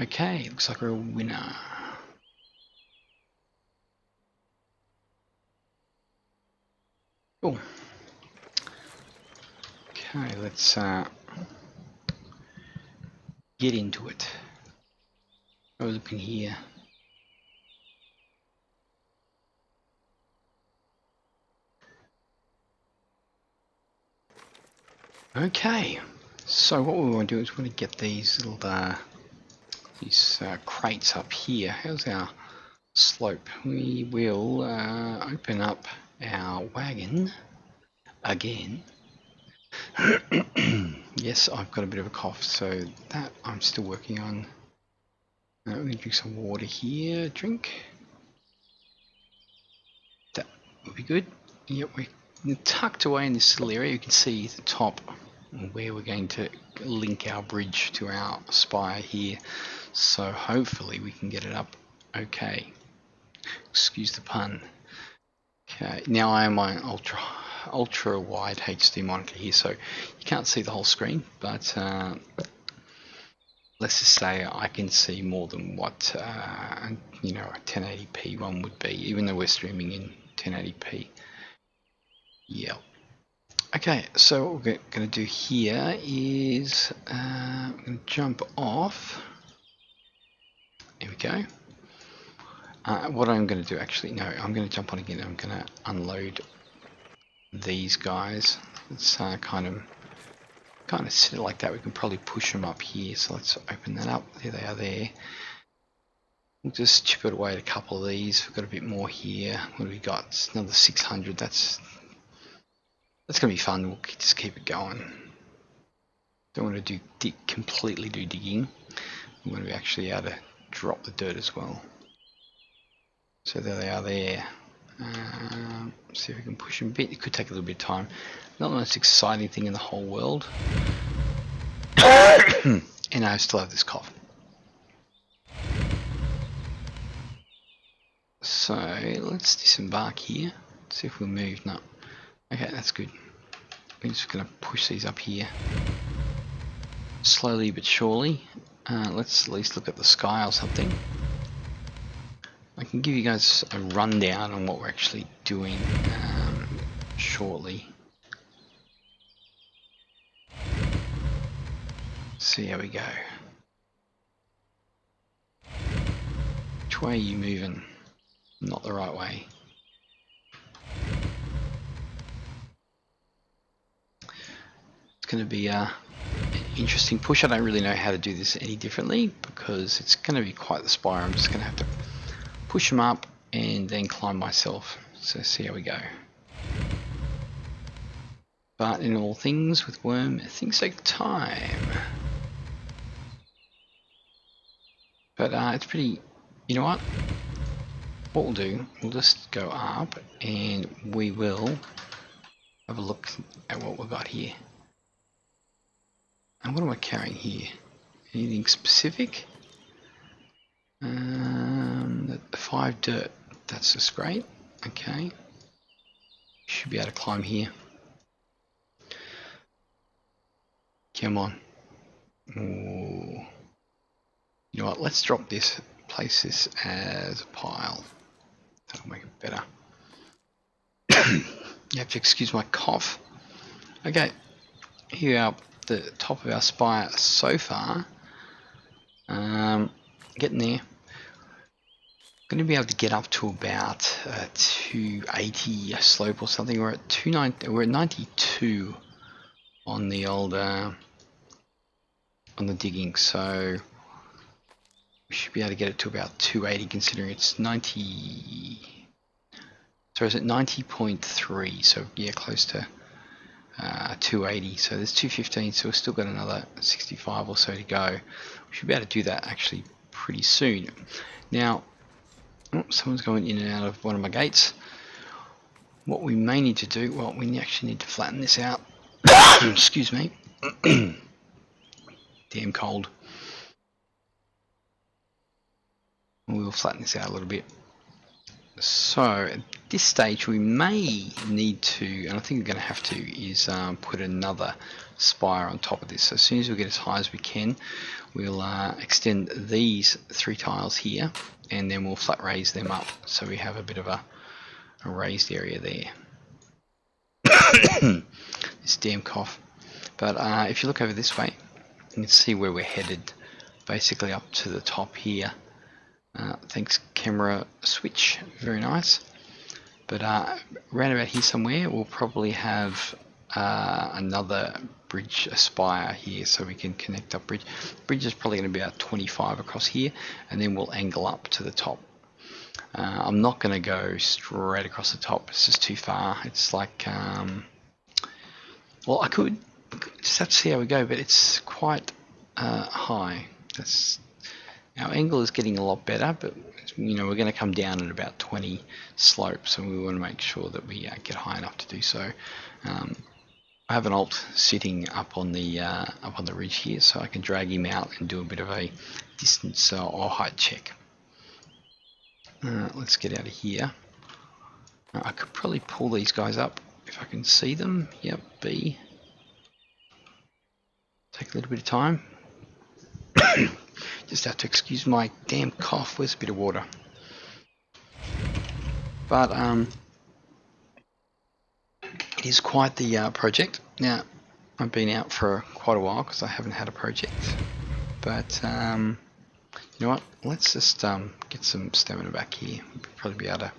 Okay, looks like we're a winner. Cool. Okay, let's get into it. I was looking here. Okay, so what we want to do is we want to get these little crates up here. How's our slope? We will open up our wagon again. Yes, I've got a bit of a cough, so that I'm still working on. We're going to drink some water here. Drink. That would be good. Yep, we're tucked away in this little area. You can see the top where we're going to link our bridge to our spire here. So hopefully we can get it up okay. Excuse the pun. Okay, now I am on ultra wide HD monitor here, so you can't see the whole screen, but let's just say I can see more than what a 1080p one would be, even though we're streaming in 1080p. Yeah. Okay, so what we're going to do here is I'm going to jump off. Here we go. What I'm going to do, actually, no, I'm going to jump on again. I'm going to unload these guys. Let's kind of sit it like that. We can probably push them up here. So let's open that up. There they are there. We'll just chip it away at a couple of these. We've got a bit more here. What have we got? It's another 600. That's going to be fun. We'll just keep it going. Don't want to completely do digging. We want to be actually able to drop the dirt as well. So there they are there. See if we can push them a bit. It could take a little bit of time. Not the most exciting thing in the whole world. And I still have this cough. So let's disembark here. See if we'll move. No. Okay, that's good. We're just going to push these up here. Slowly but surely. Let's at least look at the sky or something. I can give you guys a rundown on what we're actually doing shortly. See how we go. Which way are you moving? Not the right way. It's going to be an interesting push. I don't really know how to do this any differently because it's going to be quite the spire. I'm just going to have to push them up and then climb myself. So see how we go. But in all things with Wurm, things take time. But it's pretty, you know what? What we'll do, we'll just go up and we will have a look at what we've got here. And what am I carrying here? Anything specific? 5 dirt, that's just great. Okay. Should be able to climb here. Come on. Ooh. You know what, let's drop this, place this as a pile. That'll make it better. You have to excuse my cough. Okay, here we are, the top of our spire so far. Getting there. Going to be able to get up to about 280 slope or something. We're at 290. We're at 92 on the old on the digging, so we should be able to get it to about 280, considering it's 90. So is it 90.3? So yeah, close to 280. So there's 215. So we've still got another 65 or so to go. We should be able to do that actually pretty soon. Now, someone's going in and out of one of my gates. What we may need to do, well, we actually need to flatten this out. Excuse me. Damn cold. We'll flatten this out a little bit. So at this stage we may need to, and I think we're going to have to, is put another spire on top of this. So as soon as we get as high as we can, we'll extend these 3 tiles here, and then we'll flat raise them up so we have a bit of a raised area there. This damn cough. But if you look over this way, you can see where we're headed, basically up to the top here. Thanks camera switch, very nice. But around about here somewhere we'll probably have another bridge, a spire here, so we can connect up bridge. Bridge is probably going to be about 25 across here, and then we'll angle up to the top. I'm not going to go straight across the top, it's just too far. It's like, well, I could just have to see how we go, but it's quite high. Our angle is getting a lot better, but you know, we're going to come down at about 20 slope, so we want to make sure that we get high enough to do so. I have an alt sitting up on the ridge here, so I can drag him out and do a bit of a distance or height check. Let's get out of here. I could probably pull these guys up if I can see them. Yep, B. Take a little bit of time. Just have to excuse my damn cough. Where's a bit of water? But it is quite the project. Now, I've been out for quite a while because I haven't had a project. But you know what? Let's just get some stamina back here. We'll probably be able to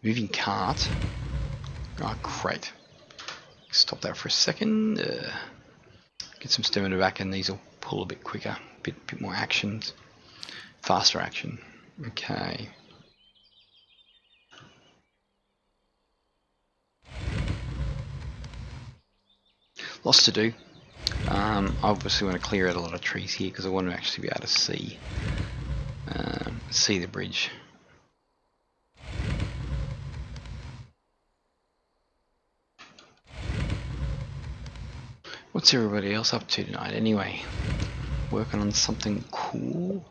moving cart. Oh, great. Stop that for a second. Get some stamina back, and these will pull a bit quicker, bit more actions, faster action. Okay. Lots to do. I obviously want to clear out a lot of trees here because I want to actually be able to see the bridge. What's everybody else up to tonight anyway? Working on something cool?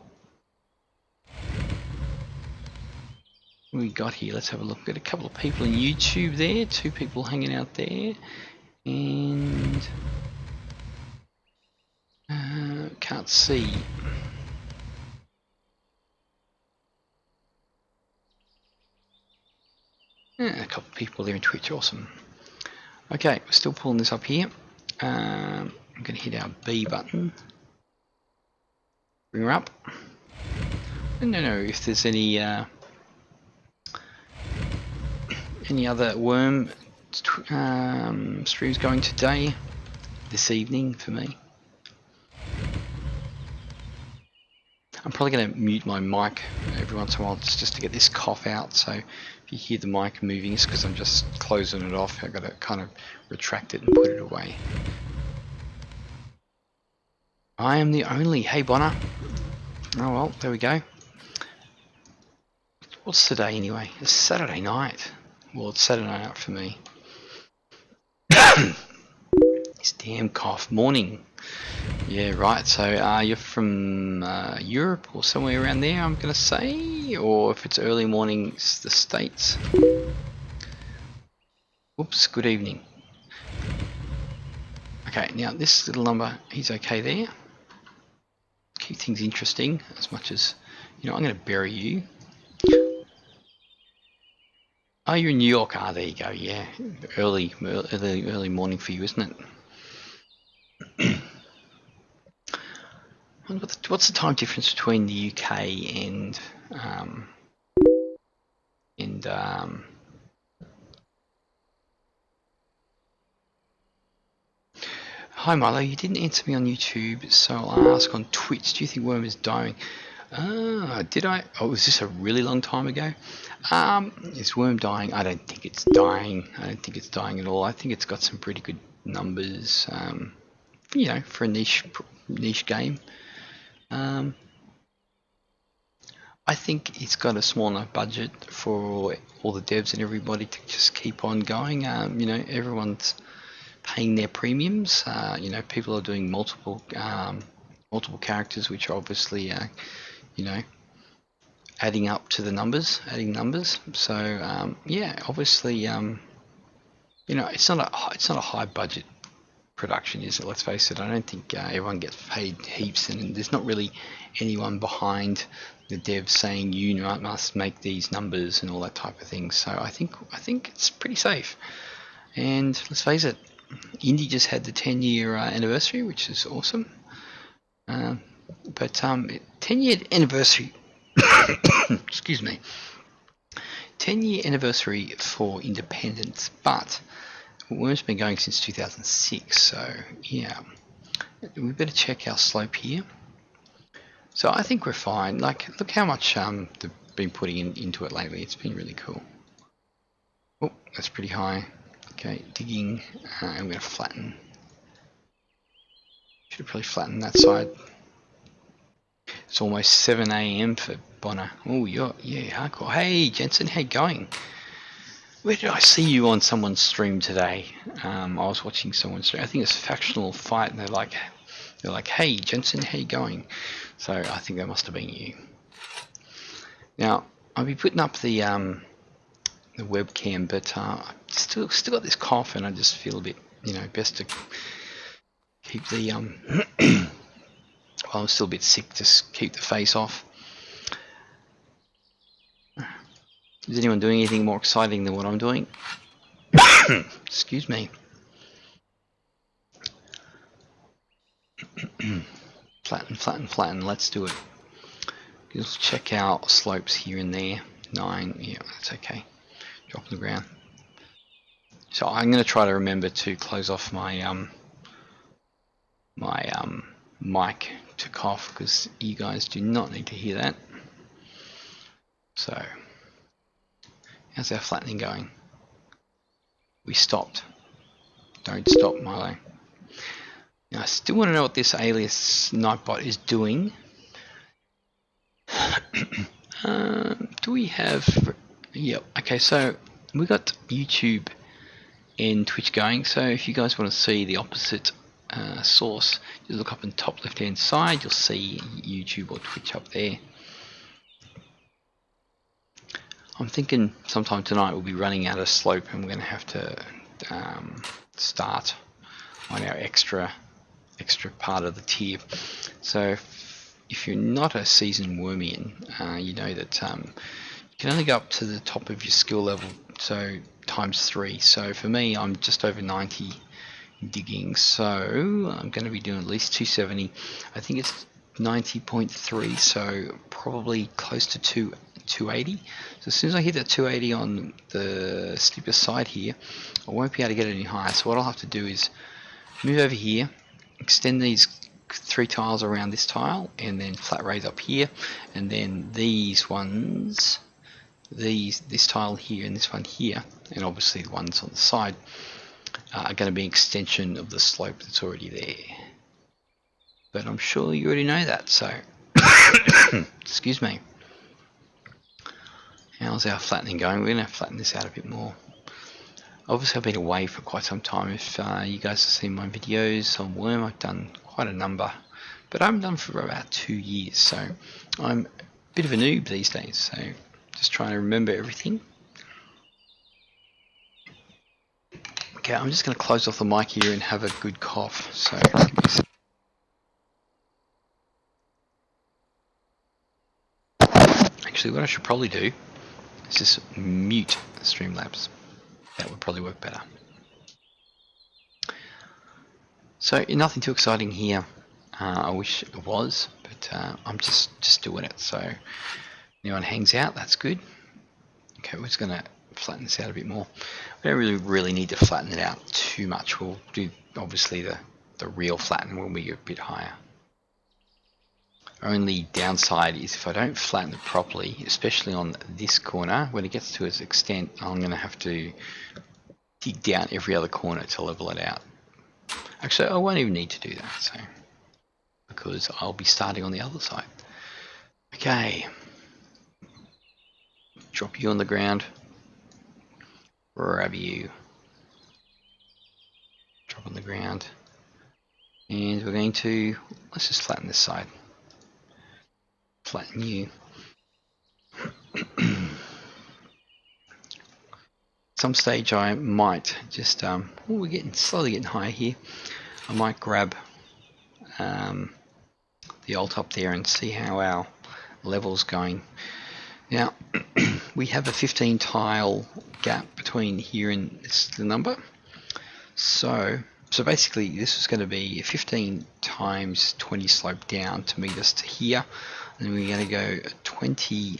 What we got here? Let's have a look. Got a couple of people on YouTube there, 2 people hanging out there, and can't see. A couple of people there in Twitch, awesome. Okay, we're still pulling this up here. I'm going to hit our B button. Bring her up. I don't know if there's any other Wurm streams going today, this evening for me. I'm probably going to mute my mic every once in a while just to get this cough out. So if you hear the mic moving, it's because I'm just closing it off. I've got to kind of retract it and put it away. I am the only. Hey Bonner. Oh well, there we go. What's today anyway? It's Saturday night. Well, it's Saturday night for me. This damn cough. Morning. Yeah, right. So you're from Europe or somewhere around there, I'm going to say? Or if it's early morning, it's the States. Whoops, good evening. Okay, now this little number, he's okay there. Keep things interesting as much as, you know, I'm going to bury you. Oh, you're in New York. Ah, there you go. Yeah, early morning for you, isn't it? What's the time difference between the UK and Hi Milo, you didn't answer me on YouTube, so I'll ask on Twitch. Do you think Wurm is dying? Did I? Oh, was this a really long time ago? Is Wurm dying? I don't think it's dying. I don't think it's dying at all. I think it's got some pretty good numbers, you know, for a niche game. I think it's got a small enough budget for all the devs and everybody to just keep on going. You know, everyone's paying their premiums. You know, people are doing multiple characters, which are obviously, you know, adding up to the numbers, adding numbers. So yeah, obviously, you know, it's not a high budget production, is it? Let's face it. I don't think everyone gets paid heaps, and there's not really anyone behind the devs saying you must make these numbers and all that type of thing. So I think it's pretty safe. And let's face it, Indie just had the 10-year anniversary, which is awesome. But 10-year anniversary. Excuse me. 10-year anniversary for independence, but Wurm's been going since 2006, so yeah, we better check our slope here. So I think we're fine. Like, look how much they've been putting into it lately. It's been really cool. Oh, that's pretty high. Okay, digging. I'm going to flatten. Should have probably flattened that side. It's almost 7 AM for Bonner. Oh, yeah, hardcore. Hey, Jensen, how you going? Where did I see you on someone's stream today? I was watching someone's stream. I think it's a factional fight, and they're like, hey, Jensen, how you going? So I think that must have been you. Now, I'll be putting up the webcam, but I've still got this cough, and I just feel a bit, you know, best to keep the well, I'm still a bit sick, just keep the face off. Is anyone doing anything more exciting than what I'm doing? Excuse me. Flatten. Let's do it. Just check our slopes here and there. 9. Yeah, that's okay. Drop on the ground. So I'm going to try to remember to close off my mic to cough, because you guys do not need to hear that. So, how's our flattening going? We stopped. Don't stop, Milo. Now, I still want to know what this alias Nightbot is doing. Do we have... Yep, okay, so we got YouTube and Twitch going. So if you guys want to see the opposite source, just look up in the top left hand side, you'll see YouTube or Twitch up there. I'm thinking sometime tonight we'll be running out of slope, and we're going to have to start on our extra part of the tier. So if you're not a seasoned Wurmian, you know that you can only go up to the top of your skill level, so times 3. So for me, I'm just over 90 digging, so I'm going to be doing at least 270. I think it's 90.3, so probably close to 280. So as soon as I hit that 280 on the steeper side here, I won't be able to get it any higher. So what I'll have to do is move over here, extend these 3 tiles around this tile, and then flat raise up here, and then these ones, this tile here and this one here, and obviously the ones on the side, are going to be an extension of the slope that's already there. But I'm sure you already know that, so excuse me. How's our flattening going? We're going to flatten this out a bit more. Obviously I've been away for quite some time. If you guys have seen my videos on Wurm, I've done quite a number, but I haven't done for about 2 years, so I'm a bit of a noob these days, so just trying to remember everything. Okay, I'm just going to close off the mic here and have a good cough. So actually, what I should probably do is just mute Streamlabs. That would probably work better. So nothing too exciting here. I wish it was, but I'm just doing it. So anyone hangs out, that's good. Okay, we're just going to flatten this out a bit more. We don't really need to flatten it out too much. We'll do, obviously, the real flatten when we get a bit higher. Only downside is if I don't flatten it properly, especially on this corner, when it gets to its extent, I'm going to have to dig down every other corner to level it out. Actually, I won't even need to do that, so because I'll be starting on the other side. Okay. Drop you on the ground. Grab you. Drop on the ground. And we're going to, let's just flatten this side. Flatten you. some stage I might just we're slowly getting higher here. I might grab the alt up there and see how our level's going. Now we have a 15 tile gap between here and the number. So basically this is going to be a 15 times 20 slope down to meet us to here, and we're going to go 20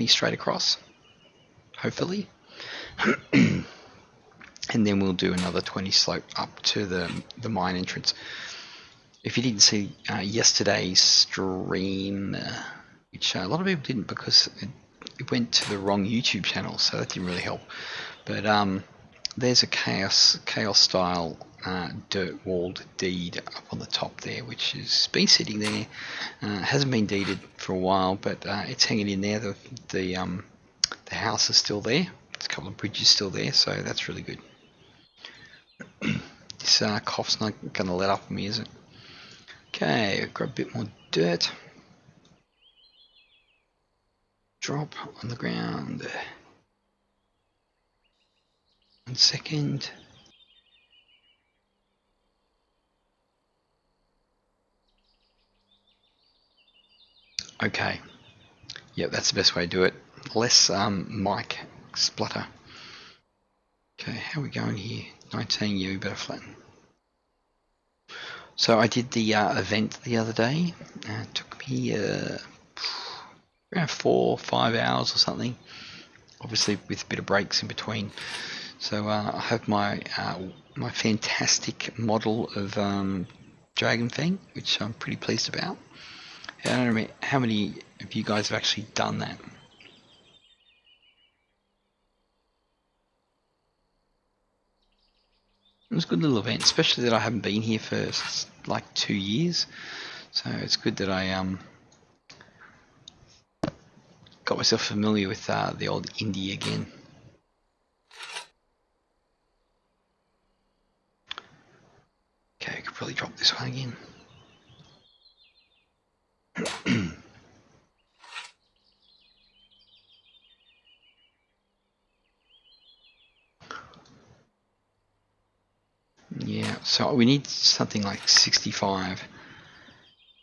straight across, hopefully. And then we'll do another 20 slope up to the mine entrance. If you didn't see yesterday's stream, which a lot of people didn't because it went to the wrong YouTube channel, so that didn't really help. But there's a chaos style dirt walled deed up on the top there, which has been sitting there. Hasn't been deeded for a while, but it's hanging in there. The house is still there. There's a couple of bridges still there, so that's really good. This cough's not going to let up on me, is it? Okay, grab a bit more dirt. Drop on the ground. 1 second. Okay. Yep, that's the best way to do it. Less mic splutter. Okay, how are we going here? 19, yeah, we better flatten. So I did the event the other day. It took me around 4 or 5 hours or something. Obviously with a bit of breaks in between. So I have my my fantastic model of Dragon Fang, which I'm pretty pleased about. I don't know how many of you guys have actually done that. It was a good little event, especially that I haven't been here for like 2 years. So it's good that I got myself familiar with the old indie again. Okay, I could probably drop this one again. Yeah, so we need something like 65.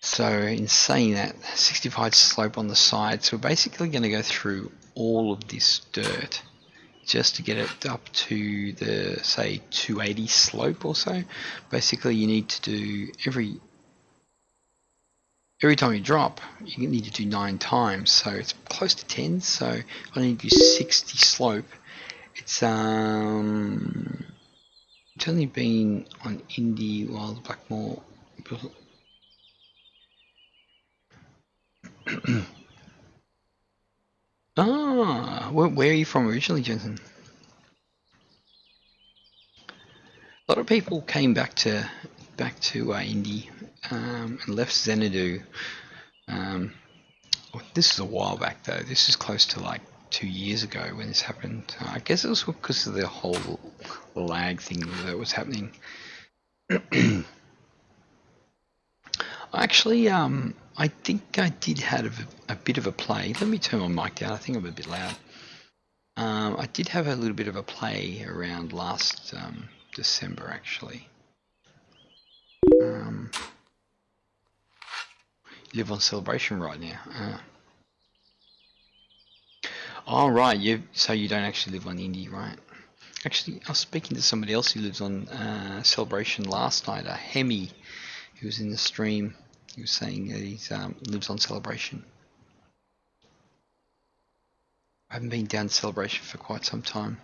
So in saying that, 65 slope on the side, so we're basically going to go through all of this dirt just to get it up to the, say, 280 slope or so. Basically you need to do every time you drop, you need to do 9 times, so it's close to 10. So if I need to do 60 slope, it's only been on Indie while the Blackmore. Where are you from originally, Jensen? A lot of people came back to Indie and left Xanadu. This is a while back though. This is close to like 2 years ago when this happened. I guess it was because of the whole lag thing that was happening. Actually, I think I did have a bit of a play. Let me turn my mic down. I think I'm a bit loud. I did have a little bit of a play around last December, actually. Live on Celebration right now. Oh, right. So you don't actually live on Indie, right? Actually, I was speaking to somebody else who lives on Celebration last night, Hemi, who was in the stream. He was saying that he lives on Celebration. I haven't been down to Celebration for quite some time.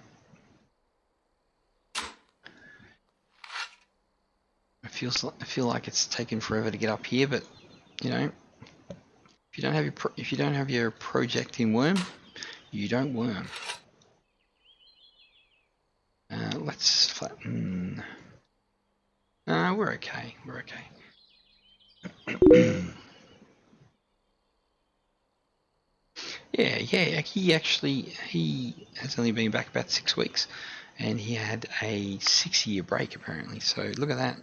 I feel like it's taken forever to get up here, but you know, if you don't have your project in Wurm, you don't Wurm. Let's flatten. We're okay. We're okay. Yeah. He has only been back about 6 weeks, and he had a 6-year break apparently. So look at that.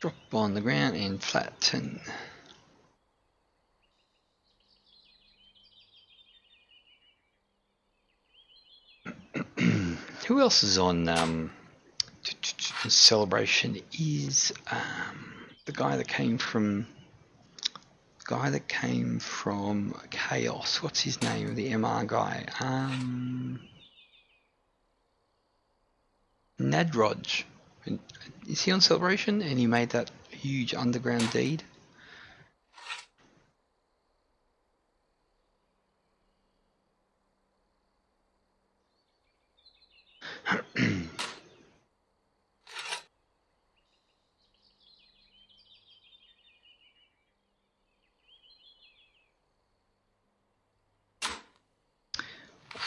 Drop on the ground and flatten. Who else is on celebration? Is the guy that came from Chaos. What's his name? The MR guy. Nadroj. Is he on celebration? And he made that huge underground deed.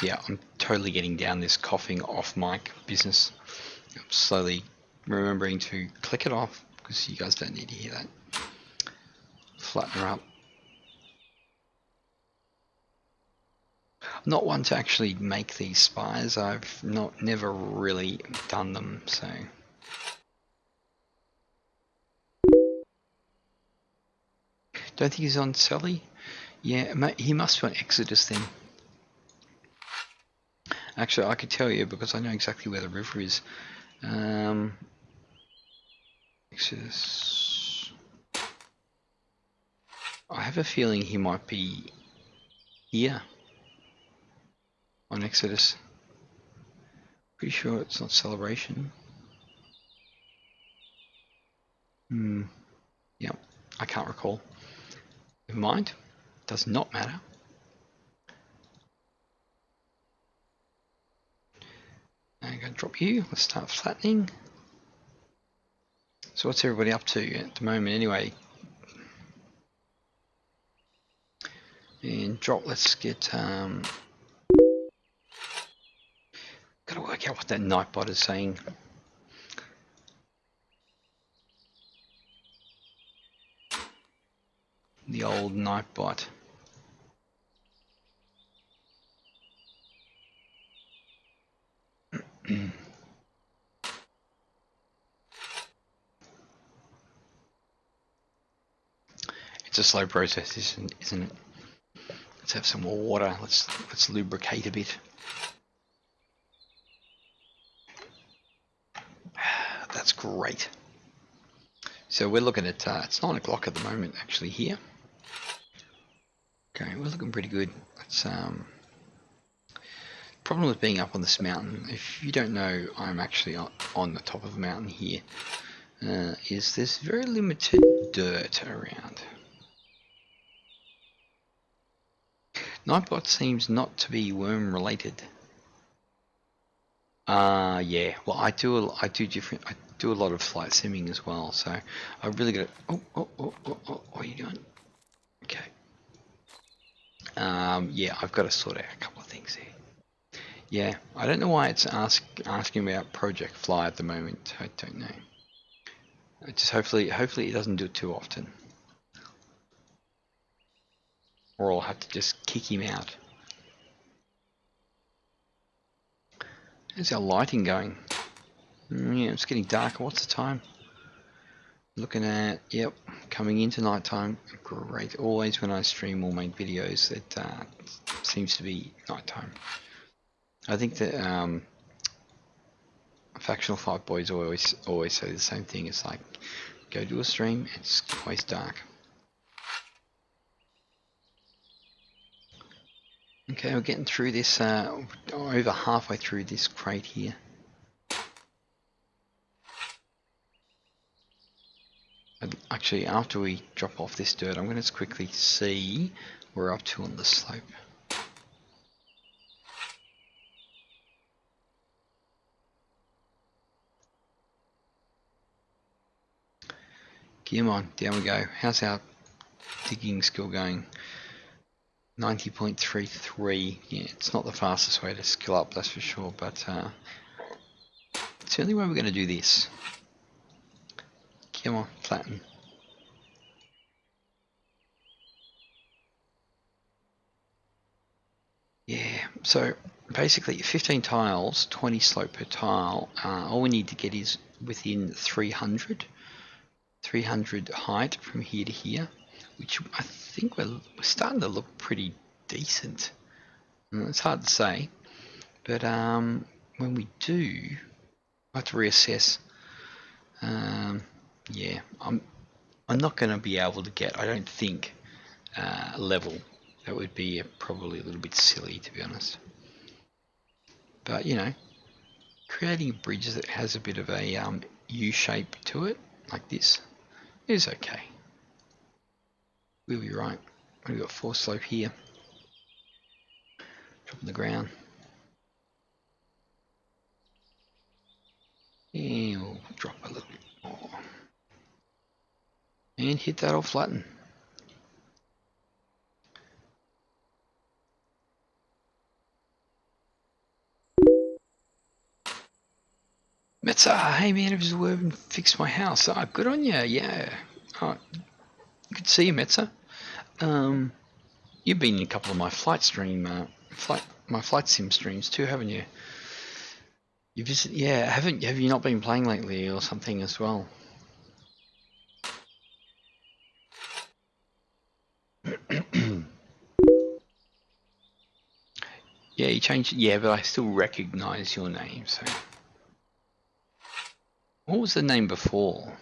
Yeah, I'm totally getting down this coughing off mic business. I'm slowly remembering to click it off because you guys don't need to hear that. Flatten her up. I'm not one to actually make these spires. I've never really done them, so. Don't think he's on Sully? Yeah, he must be on Exodus then. Actually, I could tell you because I know exactly where the river is. Exodus. I have a feeling he might be here on Exodus. Pretty sure it's not celebration. Yep, I can't recall. Never mind. Does not matter. I'm going to drop you. Let's start flattening. So what's everybody up to at the moment anyway? And drop, let's get... Gotta work out what that Nightbot is saying. The old Nightbot. It's a slow process, isn't it? Let's have some more water. Let's lubricate a bit. That's great. So we're looking at it's 9 o'clock at the moment actually here. Okay, we're looking pretty good. It's problem with being up on this mountain, if you don't know, I'm actually on the top of a mountain here. Is there's very limited dirt around. Nightbot seems not to be Wurm related. Yeah. Well, I do a lot of flight simming as well, so I really got to. Oh! What are you doing? Okay. Yeah, I've got to sort out a couple of things here. Yeah, I don't know why it's asking about Project Fly at the moment. I don't know. Just hopefully it doesn't do it too often, or I'll have to just kick him out. How's our lighting going? Yeah, it's getting darker. What's the time? Looking at, yep, coming into nighttime. Great. Always when I stream or make videos, it seems to be nighttime. I think that Factional Fight Boys always say the same thing. It's like, go do a stream, it's always dark. Okay, we're getting through this, over halfway through this crate here. Actually, after we drop off this dirt, I'm going to quickly see where we're up to on the slope. Come on, down we go. How's our digging skill going? 90.33. Yeah, it's not the fastest way to skill up, that's for sure, but it's the only way we're going to do this. Come on, flatten. Yeah, so basically 15 tiles, 20 slope per tile. All we need to get is within 300 300 height from here to here, which I think we're starting to look pretty decent. It's hard to say, but when we do, I have to reassess. Yeah, I'm not going to be able to get, I don't think, level. That would be probably a little bit silly, to be honest. But you know, creating a bridge that has a bit of a U shape to it, like this, is okay. We'll be right. We've got force slope here. Drop on the ground. And we'll drop a little bit more. And hit that all flatten. Metza, hey man, it was Wurm and fixed my house. Oh, good on you, yeah. Oh, good to see you, Metza. You've been in a couple of my flight sim streams too, haven't you? You visit, yeah. Have you not been playing lately or something as well? Yeah, you changed. Yeah, but I still recognise your name. So, what was the name before?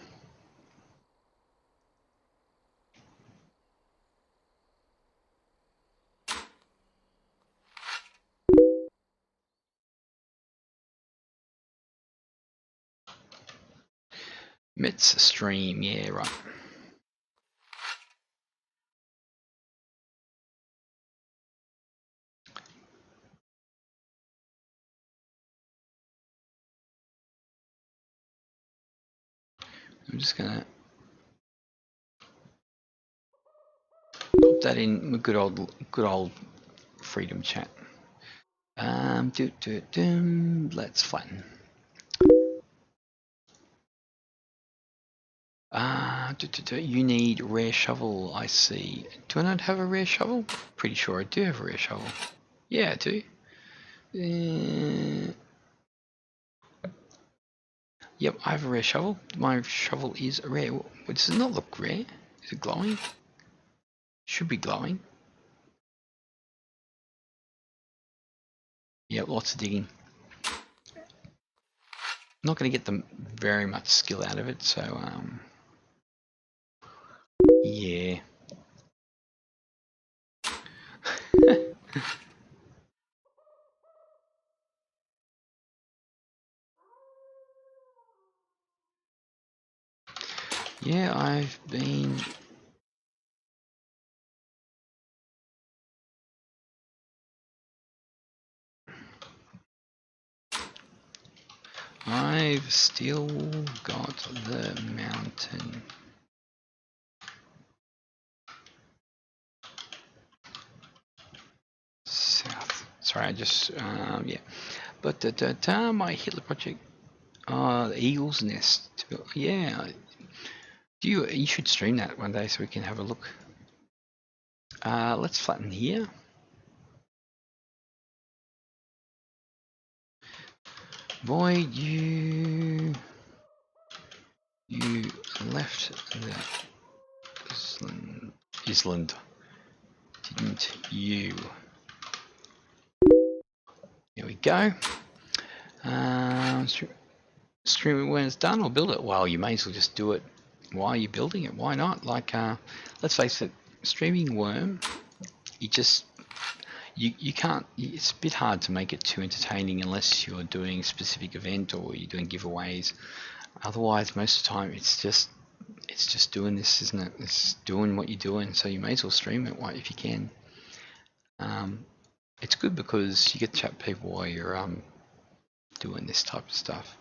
Metza stream. Yeah, right. I'm just gonna put that in my good old freedom chat. Let's flatten. You need rare shovel, I see. Do I not have a rare shovel? Pretty sure I do have a rare shovel. Yeah, I do. Yep, I have a rare shovel. My shovel is rare. Does it not look rare? Is it glowing? Should be glowing. Yep, lots of digging. Not going to get them very much skill out of it, so yeah. Yeah, I've been. I've still got the mountain. South. Sorry, I just yeah. But my Hitler project. The Eagle's Nest. Yeah. You should stream that one day so we can have a look. Let's flatten here. Boy, you left the island, didn't you? There we go. Stream it when it's done or build it. Well, you may as well just do it while you're building it. Why not? Like, let's face it, streaming Wurm, you can't. It's a bit hard to make it too entertaining unless you're doing a specific event or you're doing giveaways. Otherwise, most of the time, it's just doing this, isn't it? It's doing what you're doing. So you may as well stream it if you can. It's good because you get to chat to people while you're doing this type of stuff.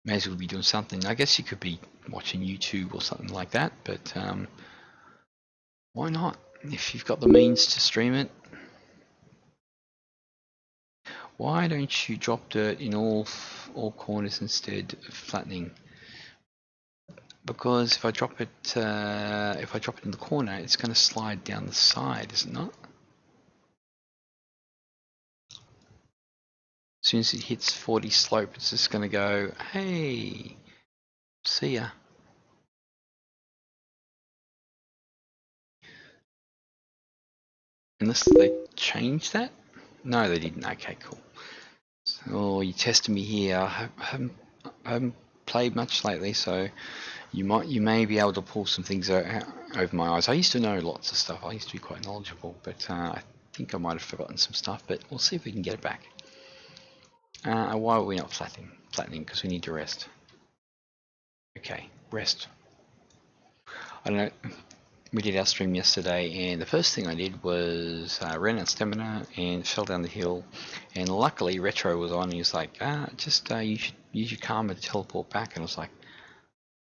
May as well be doing something. I guess you could be watching YouTube or something like that, but why not? If you've got the means to stream it, why don't you drop dirt in all corners instead of flattening? Because if I drop it in the corner, it's going to slide down the side, is it not? So soon as it hits 40 slope, it's just going to go, hey, see ya. Unless they changed that? No, they didn't. Okay, cool. Oh, you're testing me here. I haven't played much lately, so you may be able to pull some things out over my eyes. I used to know lots of stuff. I used to be quite knowledgeable, but I think I might have forgotten some stuff. But we'll see if we can get it back. Why are we not flattening? Flattening because we need to rest. Okay, rest. I don't know. We did our stream yesterday, and the first thing I did was ran out stamina and fell down the hill. And luckily, Retro was on. And he was like, just you should use your karma to teleport back. And I was like,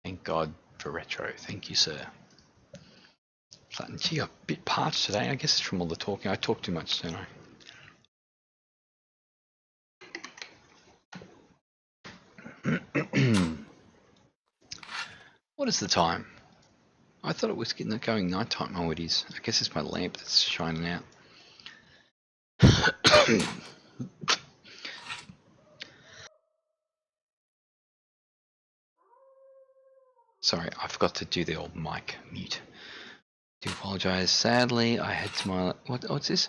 thank God for Retro. Thank you, sir. Flatten. Gee, I'm a bit parched today. I guess it's from all the talking. I talk too much, don't I? What is the time? I thought it was going nighttime. Oh, it is. I guess it's my lamp that's shining out. Sorry, I forgot to do the old mic mute. Do apologise. Sadly, I had to my what's this?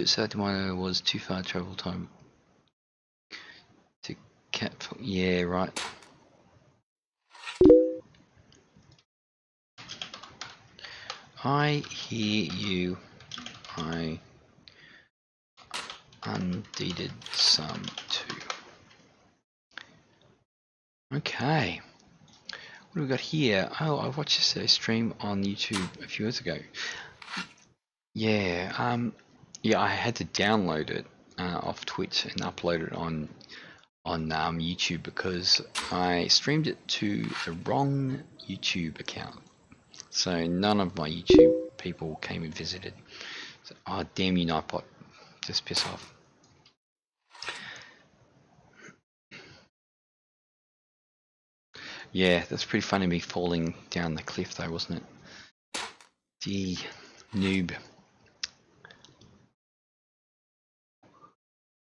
Sadly, my was too far travel time to cap. Yeah, right. I hear you. I undeeded some too. Okay. What do we got here? Oh, I watched this stream on YouTube a few years ago. Yeah, yeah, I had to download it off Twitch and upload it on YouTube because I streamed it to the wrong YouTube account. So none of my YouTube people came and visited. So, oh, damn you, Nightbot. Just piss off. Yeah, that's pretty funny me falling down the cliff though, wasn't it? Gee, noob.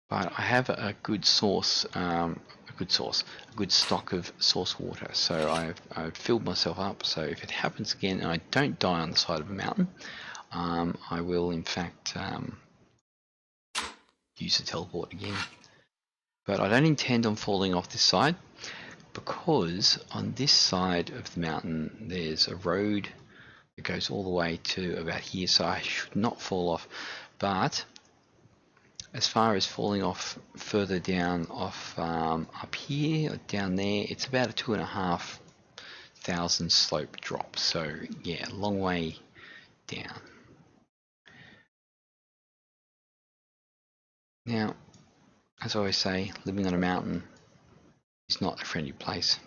But I have a good source, a good stock of source water. So I've filled myself up. So if it happens again and I don't die on the side of a mountain, I will in fact use the teleport again. But I don't intend on falling off this side because on this side of the mountain there's a road that goes all the way to about here. So I should not fall off. But as far as falling off further down off up here or down there, it's about a 2,500 slope drop. So yeah, long way down. Now, as I always say, living on a mountain is not a friendly place,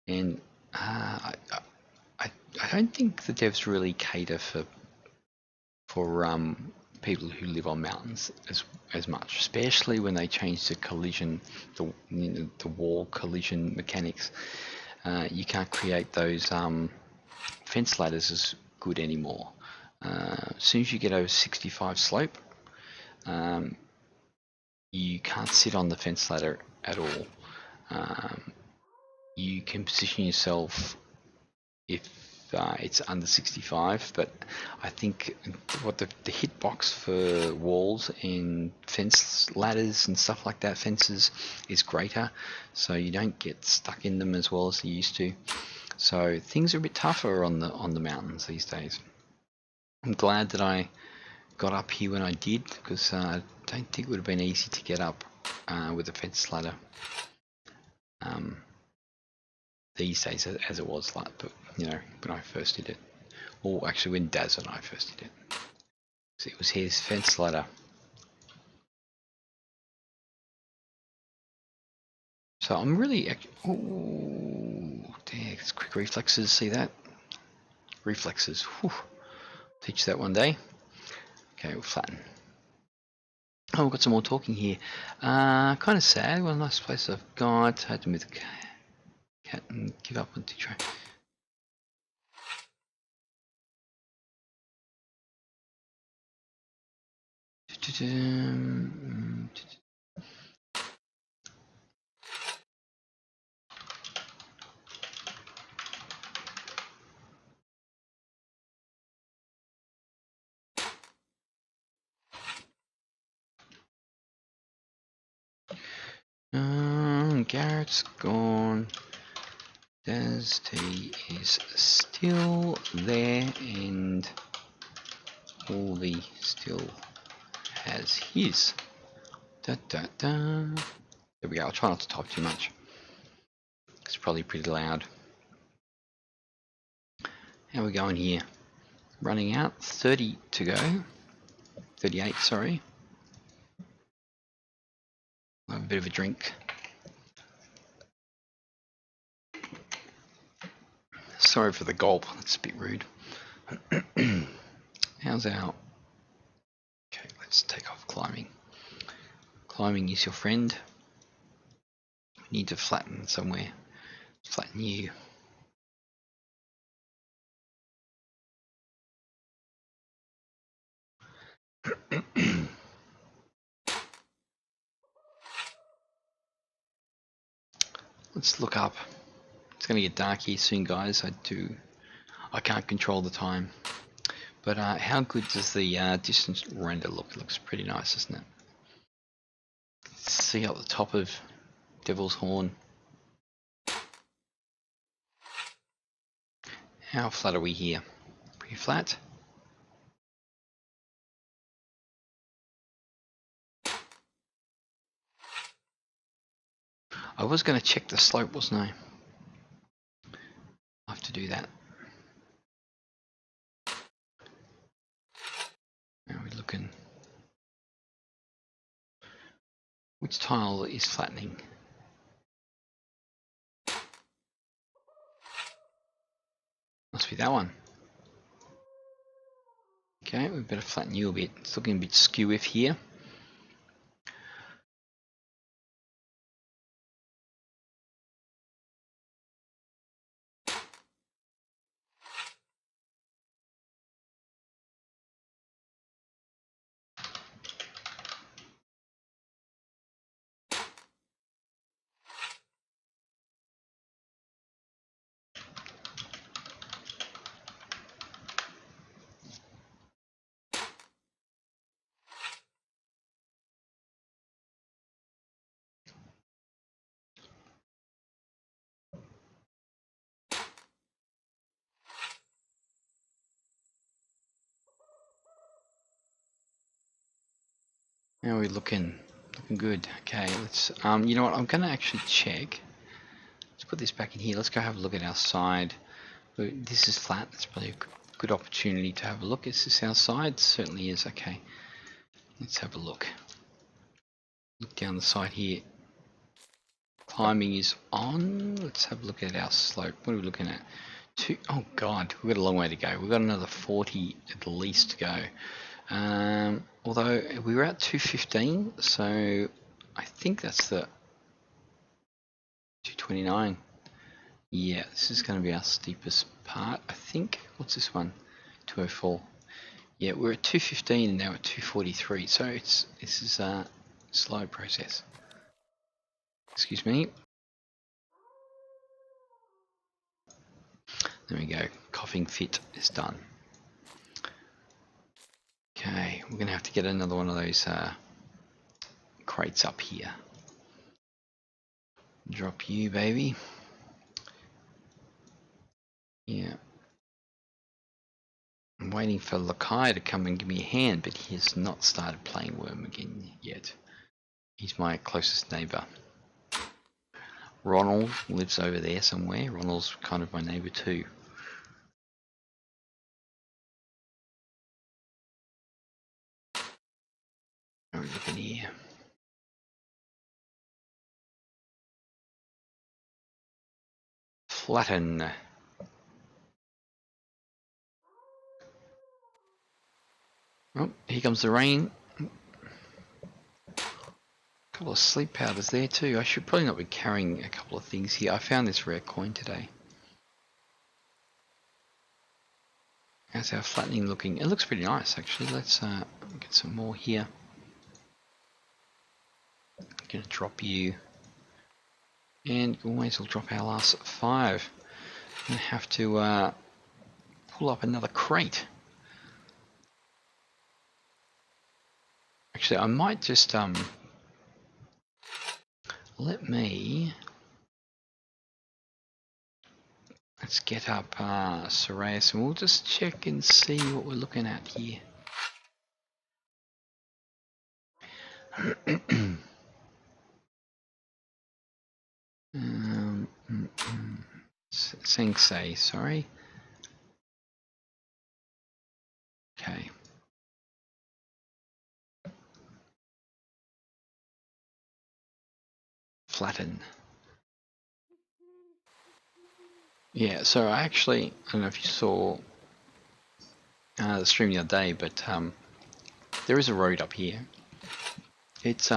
and I don't think the devs really cater for people who live on mountains as much, especially when they change the collision, the wall collision mechanics. You can't create those fence ladders as good anymore. As soon as you get over 65 slope, you can't sit on the fence ladder at all. You can position yourself if it's under 65, but I think what the hitbox for walls and fence ladders and stuff like that, fences, is greater, so you don't get stuck in them as well as you used to. So things are a bit tougher on the mountains these days. I'm glad that I got up here when I did, because I don't think it would have been easy to get up with a fence ladder these days as it was like, but you know, when I first did it, or actually when Daz and I first did it, so it was his fence ladder. So I'm really, ooh, damn, it's quick reflexes. See that? Reflexes. Whew. Teach that one day. Okay, we'll flatten. Oh, we've got some more talking here. Kind of sad. What a nice place I've got. I had to move the cat and give up on Detroit. Garrett's gone. Daz T is still there, and Orley still has his. Da, da, da. There we go. I'll try not to type too much. It's probably pretty loud. How are we going here? Running out. 30 to go. 38, sorry. I'll have a bit of a drink. Sorry for the gulp. That's a bit rude. How's our... Okay, let's take off climbing. Climbing is your friend. We need to flatten somewhere. Flatten you. Let's look up. It's going to get dark here soon, guys. I can't control the time. But how good does the distance render look? It looks pretty nice, doesn't it? Let's see up the top of Devil's Horn. How flat are we here? Pretty flat. I was going to check the slope, wasn't I? I'll have to do that. How are we looking? Which tile is flattening? Must be that one. Okay, we better flatten you a bit. It's looking a bit skew-if here. How are we looking? Looking good. Okay, let's, you know what, I'm gonna actually check. Let's put this back in here. Let's go have a look at our side. This is flat. That's probably a good opportunity to have a look. Is this our side? Certainly is. Okay, let's have a look. Look down the side here. Climbing is on. Let's have a look at our slope. What are we looking at? Oh god, we've got a long way to go. We've got another 40 at least to go. Although we were at 215, so I think that's the 229. Yeah, this is going to be our steepest part, I think. What's this one? 204. Yeah, we're at 215 and now at 243. So this is a slow process. Excuse me. There we go. Coughing fit is done. Okay, we're going to have to get another one of those crates up here. Drop you, baby. Yeah. I'm waiting for Lakai to come and give me a hand, but he has not started playing Wurm again yet. He's my closest neighbour. Ronald lives over there somewhere. Ronald's kind of my neighbour too. What are we looking here? Flatten. Oh, here comes the rain. A couple of sleep powders there too. I should probably not be carrying a couple of things here. I found this rare coin today. How's our flattening looking? It looks pretty nice actually. Let's get some more here. I'm gonna drop you. And we may as well drop our last 5. I'm gonna have to pull up another crate. Actually, I might just let me let's get up Sirius and we'll just check and see what we're looking at here. Sensei, sorry. Okay. Flatten. Yeah, so I don't know if you saw the stream the other day, but there is a road up here. It's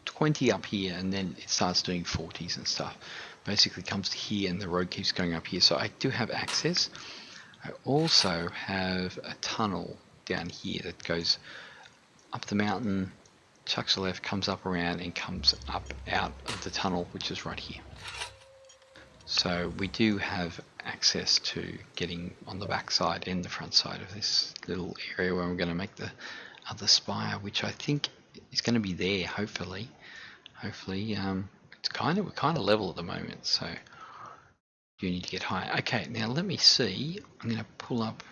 20 up here and then it starts doing 40s and stuff. Basically comes to here and the road keeps going up here. So I do have access. I also have a tunnel down here that goes up the mountain, chucks a left, comes up around and comes up out of the tunnel, which is right here. So we do have access to getting on the back side and the front side of this little area where we're going to make the other spire, which I think is going to be there, hopefully. Hopefully, we're kind of level at the moment, so you need to get higher. Okay, now let me see. I'm going to pull up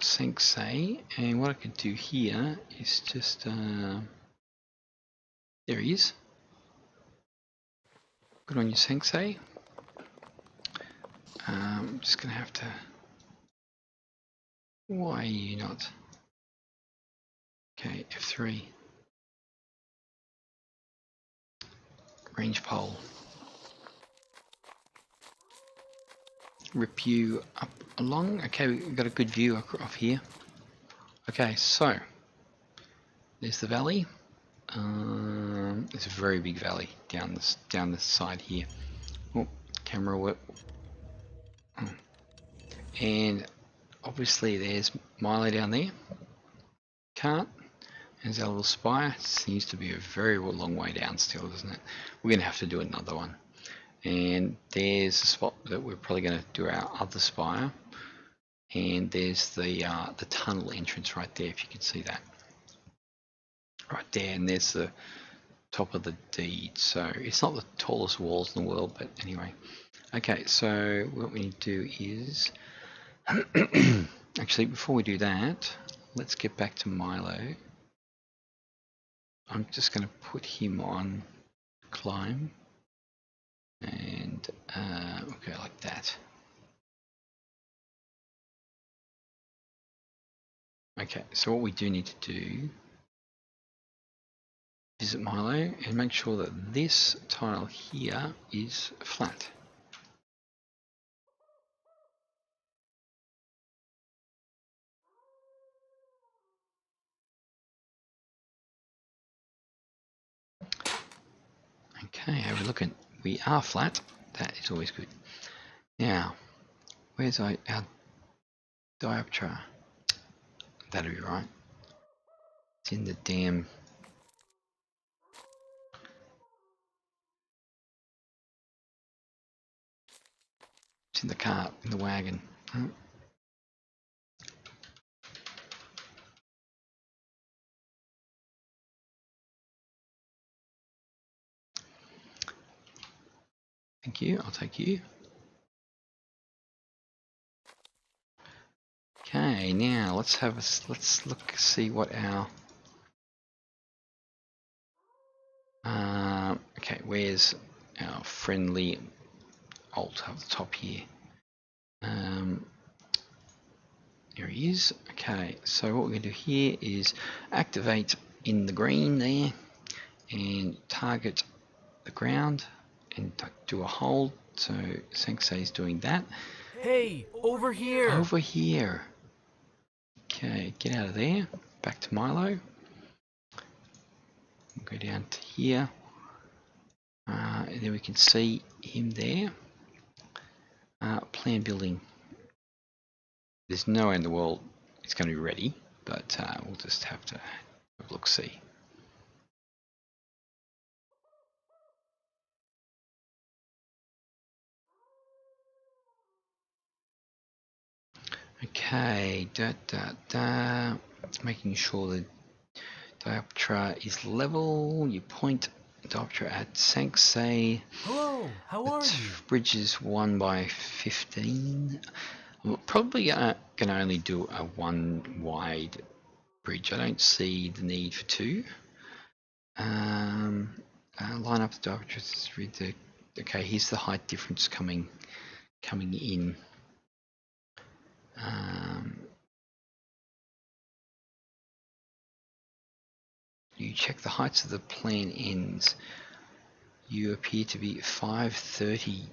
Sensei, and what I can do here is just there he is. Good on you, Sensei. I'm just going to have to. Why are you not? Okay, F3. Range pole. Rip you up along. Okay, we've got a good view off here. Okay, so there's the valley. It's a very big valley down this side here. Oh, camera work. Oh. And obviously there's Milo down there. Can't. There's our little spire. It seems to be a very long way down still, doesn't it? We're going to have to do another one. And there's the spot that we're probably going to do our other spire. And there's the tunnel entrance right there, if you can see that. Right there, and there's the top of the deed. So it's not the tallest walls in the world, but anyway. Okay, so what we need to do is actually before we do that, let's get back to Milo. I'm just going to put him on climb and okay, like that. Okay, so what we do need to do, visit Milo and make sure that this tile here is flat. Okay, have a look at, we are flat. That is always good. Now, where's our dioptra? That'll be right. It's in the damn. It's in the cart, in the wagon. Oh. Thank you. I'll take you. Okay, now let's look, see what our okay, where's our friendly alt up the top here? There he is. Okay, so what we're going to do here is activate in the green there and target the ground and do a hold. So Sensei is doing that. Hey, over here! Over here. Okay, get out of there. Back to Milo. We'll go down to here. And then we can see him there. Plan building. There's no way in the world it's going to be ready, but we'll just have to have a look-see. Okay, making sure the dioptra is level. You point Lepidoptera at Sanxay. Hello, how are you? Bridge is 1 by 15. We're probably going to only do a 1 wide bridge. I don't see the need for 2. Line up the diopters. Read the. Okay, here's the height difference coming in. You check the heights of the plan ends. You appear to be 530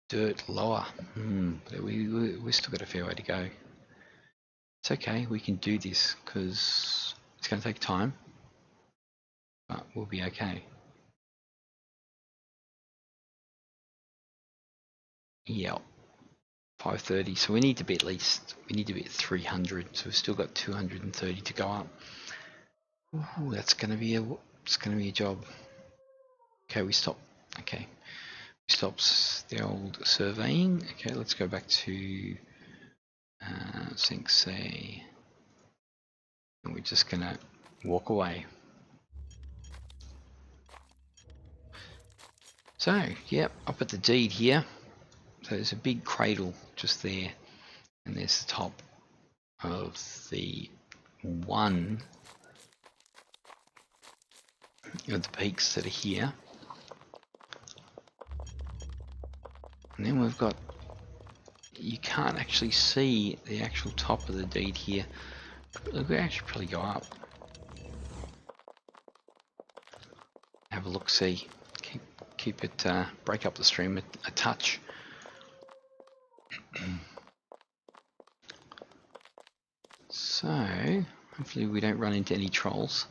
dirt lower. But we've still got a fair way to go. It's okay, we can do this because it's going to take time, but we'll be okay. Yeah, 530. So we need to be at 300. So we've still got 230 to go up. Ooh, it's going to be a job. Okay, we stop. Okay, we stops the old surveying. Okay, let's go back to Sanxay, and we're just going to walk away. So, yep, up at the deed here. So there's a big cradle just there, and there's the top of the one of the peaks that are here. And then we've got, you can't actually see the actual top of the deed here. We could actually probably go up. Have a look, see. Keep it, break up the stream a touch. So, hopefully we don't run into any trolls.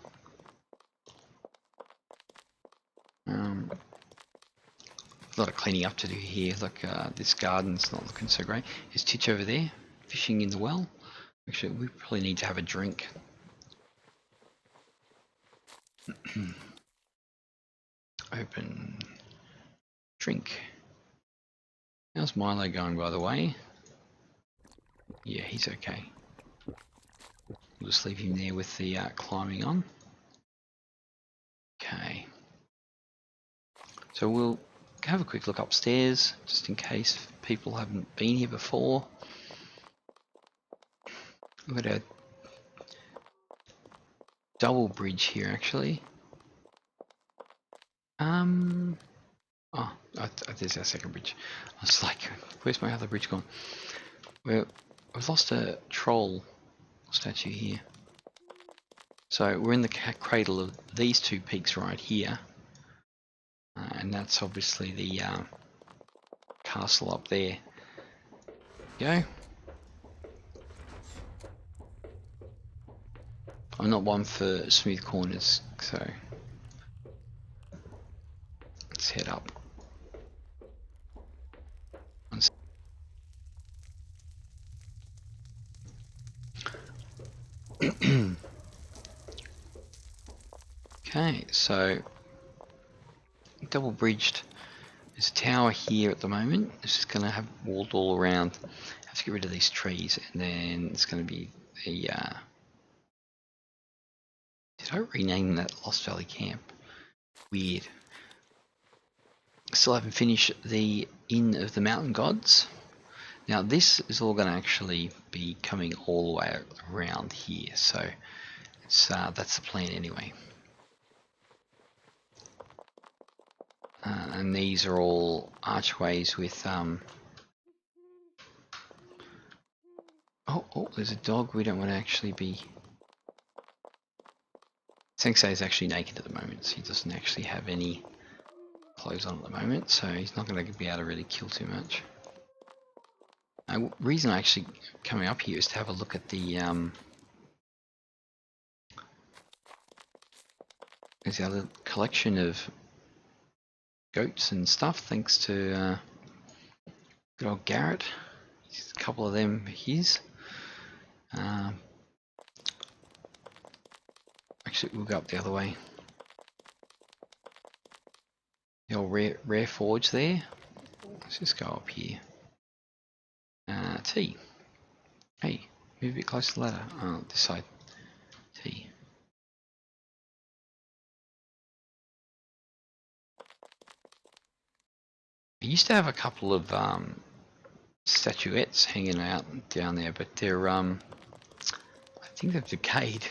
A lot of cleaning up to do here. Look, this garden's not looking so great. Is Titch over there fishing in the well? Actually, we probably need to have a drink. Open. Drink. How's Milo going, by the way? Yeah, he's okay. We'll just leave him there with the climbing on. Okay. So we'll have a quick look upstairs, just in case people haven't been here before. We've got a double bridge here, actually. Oh, there's our second bridge. I was like, where's my other bridge gone? We've lost a troll statue here. So we're in the cradle of these two peaks right here. And that's obviously the castle up there. Go. I'm not one for smooth corners, so let's head up. Okay, so double bridged. There's a tower here at the moment. It's just going to have walled all around. Have to get rid of these trees, and then it's going to be a. Did I rename that Lost Valley Camp? Weird. Still haven't finished the Inn of the Mountain Gods. Now this is all going to actually be coming all the way around here, so it's that's the plan anyway. And these are all archways with oh, there's a dog. We don't want to actually be. Sensei is actually naked at the moment, so he doesn't actually have any clothes on at the moment, so he's not going to be able to really kill too much. Reason I actually coming up here is to have a look at the there's the other collection of goats and stuff, thanks to good old Garrett. There's a couple of them his. Actually, we'll go up the other way. The old rare forge there. Let's just go up here. T. Hey, move a bit closer to the ladder. Oh, this side. T. I used to have a couple of statuettes hanging out down there, but they're I think they've decayed.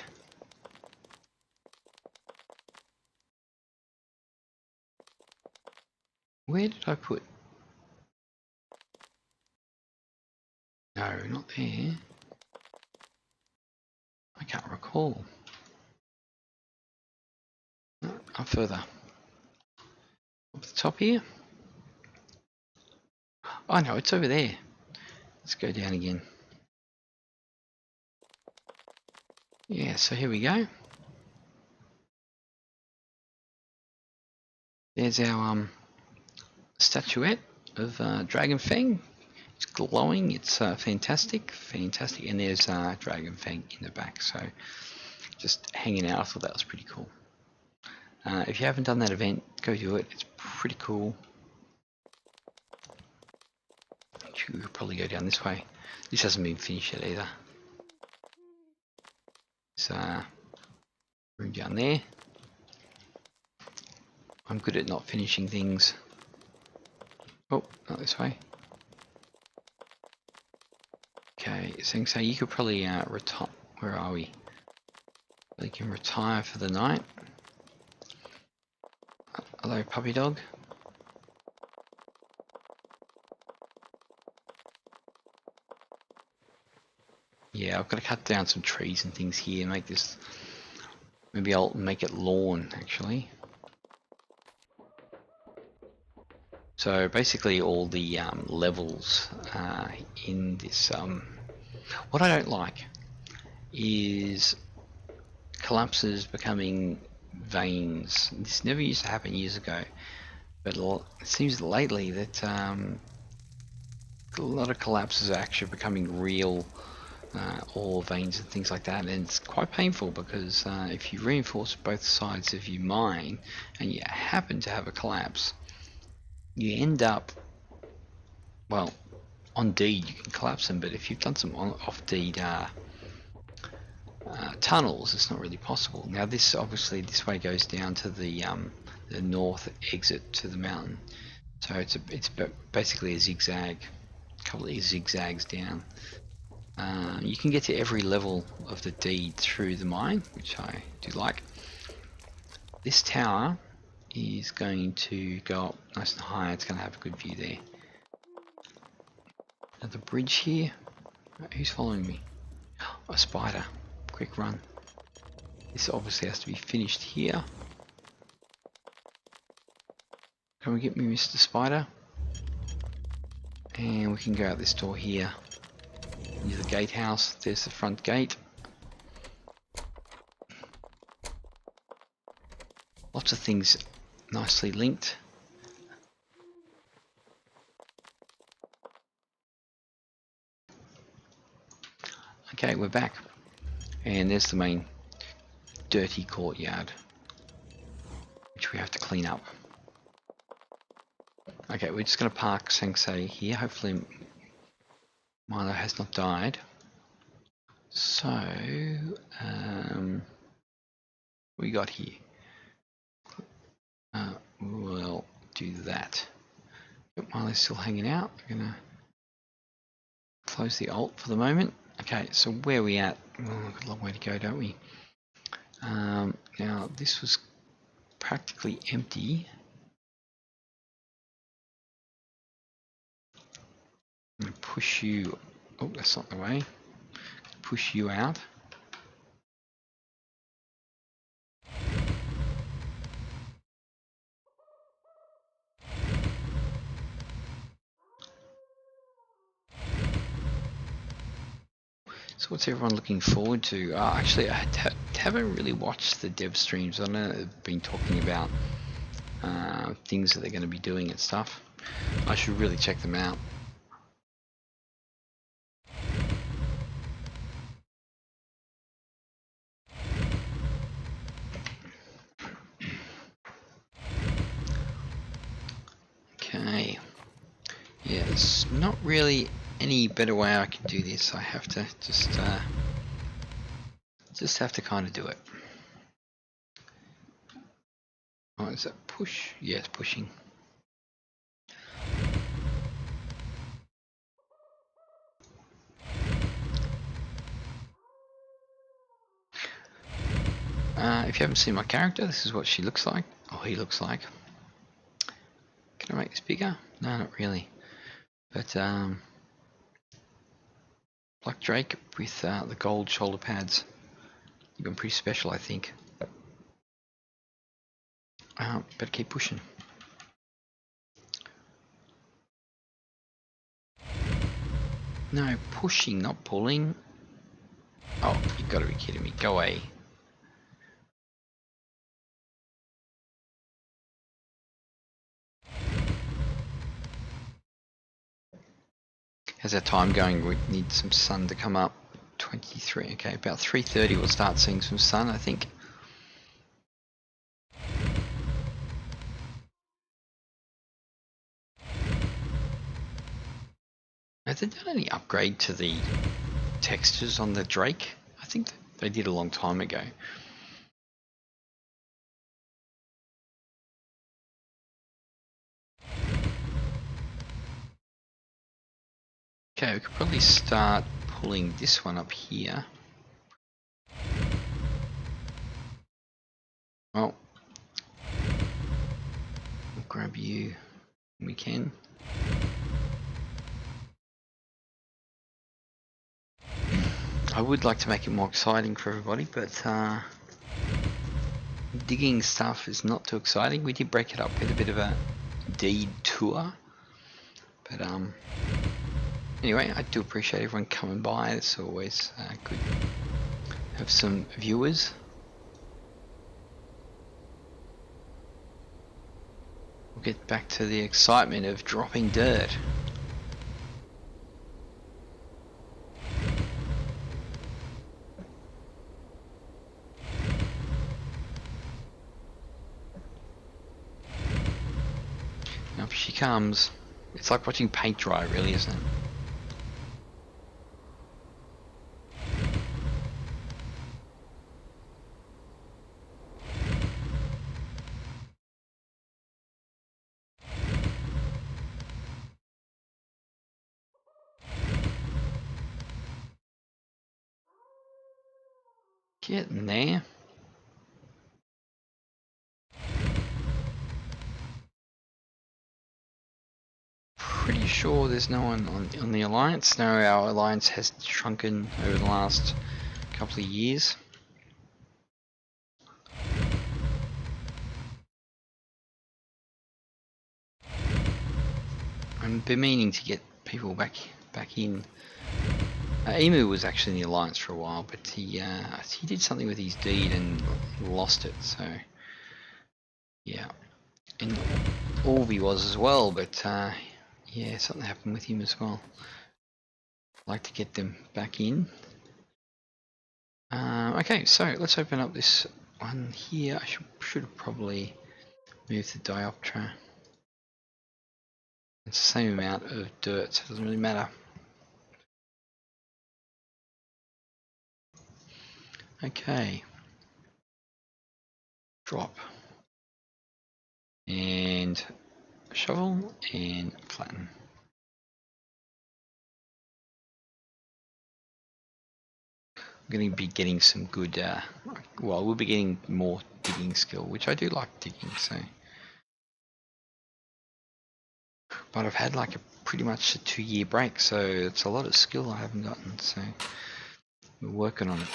Where did I put? No, not there. I can't recall. No, up further. Up the top here. Oh no, it's over there. Let's go down again. Yeah, so here we go. There's our statuette of Dragon Fang. It's glowing, it's fantastic, fantastic. And there's Dragon Fang in the back, so just hanging out. I thought that was pretty cool. If you haven't done that event, go do it. It's pretty cool. You could probably go down this way. This hasn't been finished yet either. So, room down there. I'm good at not finishing things. Oh, not this way. Okay, so you could probably retire. Where are we? You can retire for the night. Hello, puppy dog. Yeah, I've got to cut down some trees and things here and make this. Maybe I'll make it lawn actually. So basically, all the levels in this. What I don't like is collapses becoming veins. This never used to happen years ago, but it seems lately that a lot of collapses are actually becoming real ore veins and things like that, and it's quite painful because if you reinforce both sides of your mine and you happen to have a collapse, you end up, well, on deed you can collapse them, but if you've done some off deed tunnels, it's not really possible. Now this obviously this way goes down to the north exit to the mountain, so it's basically a zigzag, a couple of zigzags down. You can get to every level of the deed through the mine, which I do like. This tower is going to go up nice and high. It's going to have a good view there. Now the bridge here. Who's following me? A spider. Quick run. This obviously has to be finished here. Can we get me, Mr. Spider? And we can go out this door here. Near the gatehouse. There's the front gate. Lots of things nicely linked. Okay, we're back. And there's the main dirty courtyard, which we have to clean up. Okay, we're just going to park Sensei here. Hopefully Milo has not died. So, we got here. We'll do that. But Milo's still hanging out. I'm going to close the alt for the moment. Okay, so where are we at? Oh, we've got a long way to go, don't we? Now, this was practically empty. I'm going to push you. Oh, that's not the way. Push you out. So what's everyone looking forward to? Actually, I haven't really watched the dev streams. I know they've been talking about things that they're going to be doing and stuff. I should really check them out. Okay. Yeah, there's not really any better way I can do this. I have to just have to kind of do it. Oh, is that push? Yeah, it's pushing. If you haven't seen my character, this is what she looks like, or he looks like. Can I make this bigger? No, not really. But Black Drake with the gold shoulder pads. You've been pretty special, I think. Better keep pushing. No, pushing, not pulling. Oh, you've got to be kidding me. Go away. How's our time going? We need some sun to come up. 23. Okay, about 3:30 we'll start seeing some sun, I think. Have they done any upgrade to the textures on the Drake? I think they did a long time ago. Okay, we could probably start pulling this one up here. Well, we'll grab you when we can. I would like to make it more exciting for everybody, but digging stuff is not too exciting. We did break it up with a bit of a deed tour, but anyway, I do appreciate everyone coming by. It's always good to have some viewers. We'll get back to the excitement of dropping dirt. Up she comes. It's like watching paint dry, really, isn't it? Getting there. Pretty sure there's no one on the Alliance. No, our Alliance has shrunken over the last couple of years. I've been meaning to get people back in. Emu was actually in the Alliance for a while, but he did something with his deed and lost it. So yeah, and Orby was as well, but yeah, something happened with him as well. I'd like to get them back in. Okay, so let's open up this one here. I should probably move the diopter. It's the same amount of dirt, so it doesn't really matter. Okay. Drop. And shovel and flatten. I'm going to be getting some good, well, we'll be getting more digging skill, which I do like digging, so. But I've had like pretty much a 2-year break, so it's a lot of skill I haven't gotten, so we're working on it.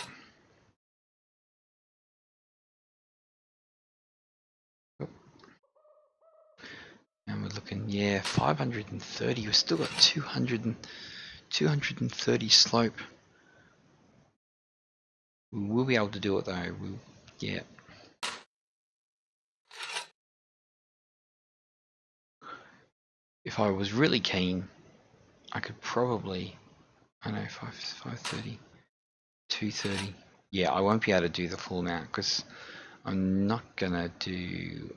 And we're looking, yeah, 530, we've still got 230 slope. We will be able to do it though, yeah. If I was really keen, I could probably, I know, 530, 230. Yeah, I won't be able to do the full amount because I'm not gonna do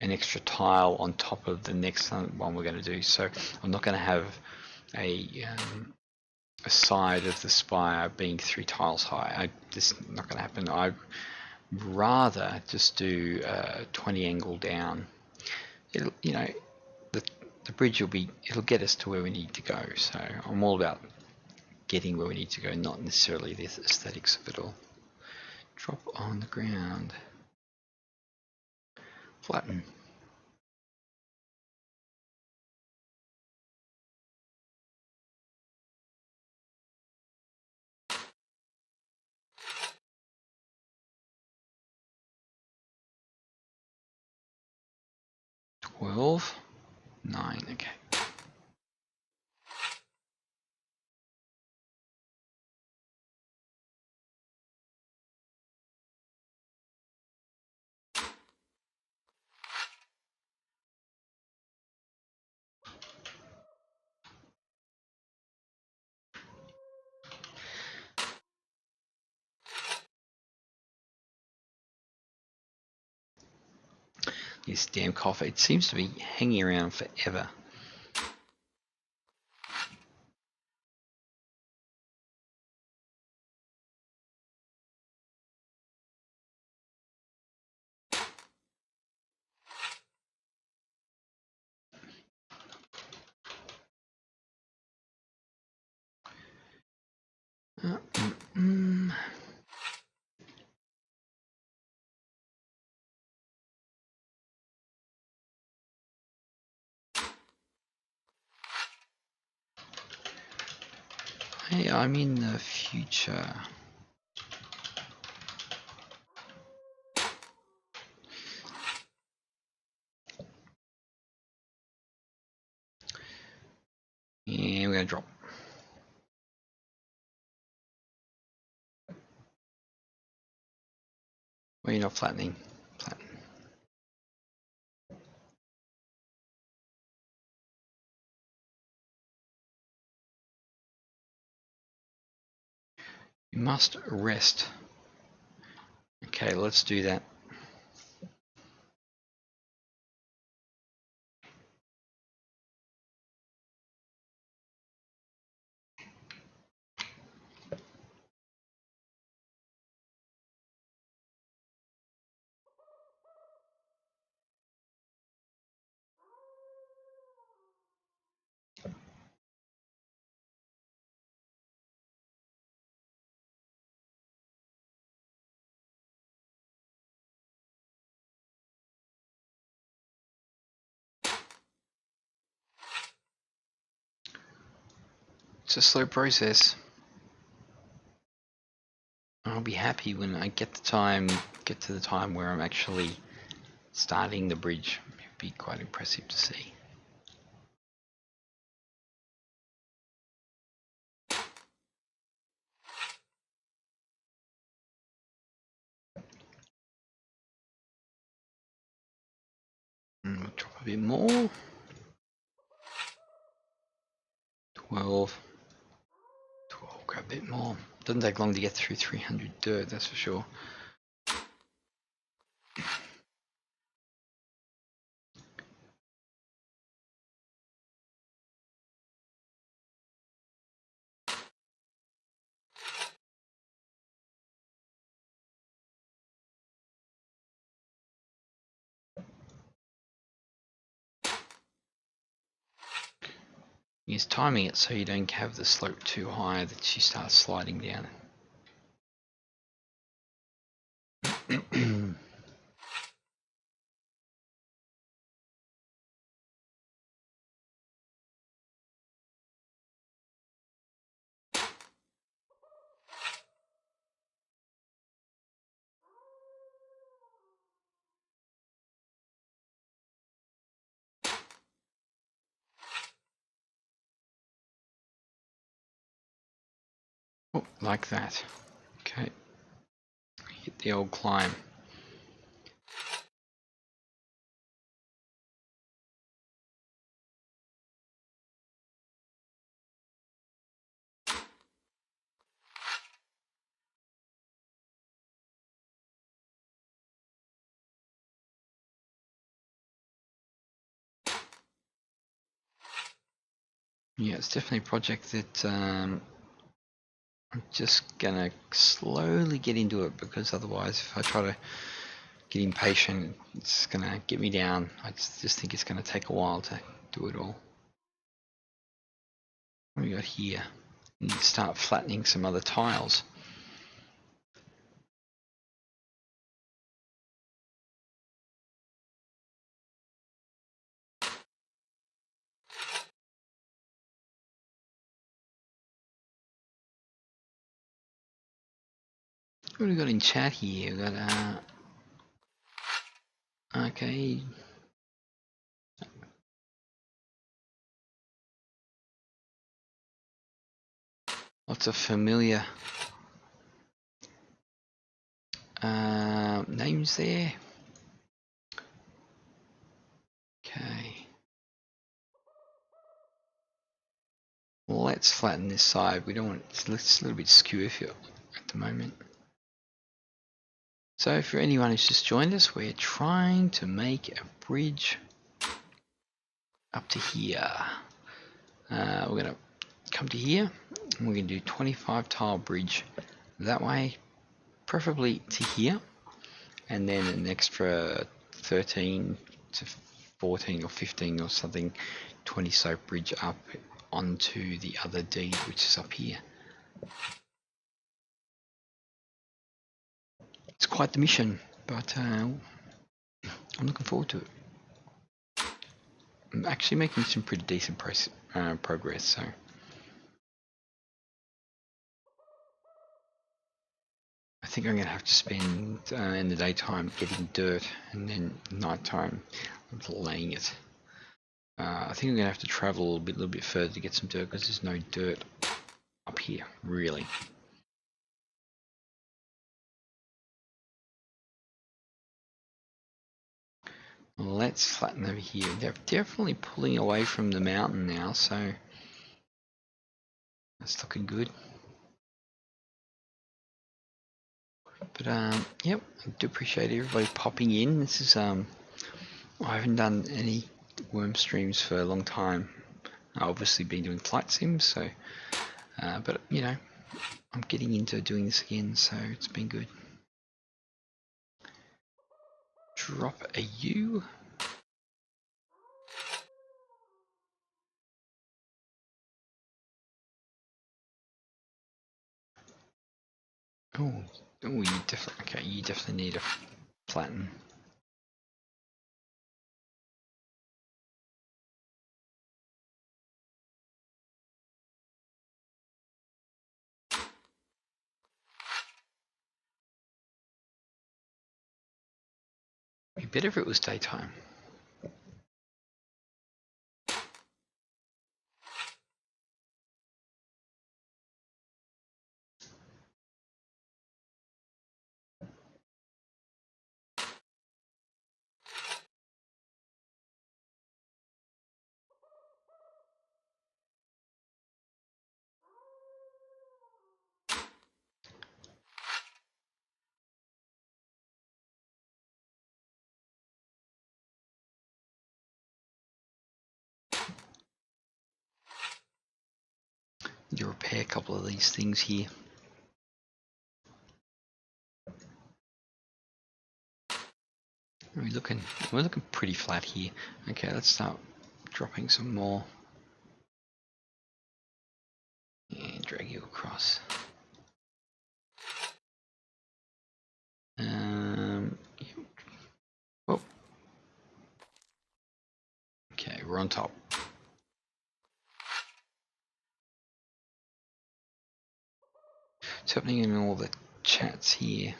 an extra tile on top of the next one we're going to do. So I'm not going to have a side of the spire being 3 tiles high. This is not going to happen. I'd rather just do 20 angle down. You know, the bridge it'll get us to where we need to go. So I'm all about getting where we need to go, not necessarily the aesthetics of it all. Drop on the ground. Flatten. $12, $9, okay. This damn coffee, it seems to be hanging around forever. Hey, I'm in the future. And we're gonna drop. Well, you're not flattening. Flatten. You must rest. Okay, let's do that. It's a slow process. I'll be happy when I get to the time where I'm actually starting the bridge. It'd be quite impressive to see. And we'll drop a bit more. 12. 12, grab a bit more. Doesn't take long to get through 300 dirt, that's for sure. He's timing it so you don't have the slope too high that she starts sliding down. Oh, like that. Okay. Hit the old climb. Yeah, it's definitely a project that I'm just gonna slowly get into it, because otherwise if I try to get impatient, it's gonna get me down. I just think it's gonna take a while to do it all. What do we got here? We need to start flattening some other tiles. What do we got in chat here? We got okay. Lots of familiar names there. Okay. Well, let's flatten this side. We don't want it's a little bit skew at the moment. So for anyone who's just joined us, we're trying to make a bridge up to here. We're going to come to here and we're going to do 25 tile bridge that way, preferably to here, and then an extra 13 to 14 or 15 or something 20 soap bridge up onto the other deed, which is up here. It's quite the mission, but I'm looking forward to it. I'm actually making some pretty decent progress, so I think I'm going to have to spend in the daytime getting dirt and then nighttime laying it. I think I'm going to have to travel a little bit further to get some dirt because there's no dirt up here, really. Let's flatten over here. They're definitely pulling away from the mountain now, so that's looking good. But yep, I do appreciate everybody popping in. This is I haven't done any Wurm streams for a long time. I've obviously been doing flight sims, so but you know, I'm getting into doing this again, so it's been good. Drop a U. Oh, you definitely okay. You definitely need a flatten. It'd be better if it was daytime. Need to repair a couple of these things here. We're looking pretty flat here. Okay, let's start dropping some more. And drag you across. Oh. Okay, we're on top. What's happening in all the chats here?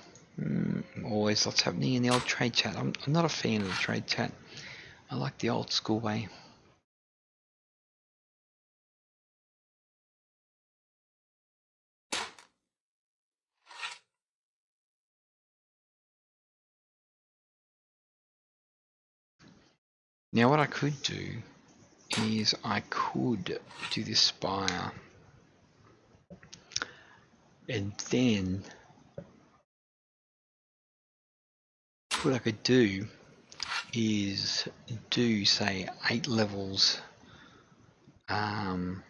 Always lots happening in the old trade chat. I'm not a fan of the trade chat. I like the old school way. Now what I could do is I could do this spire and then what I could do is do say 8 levels of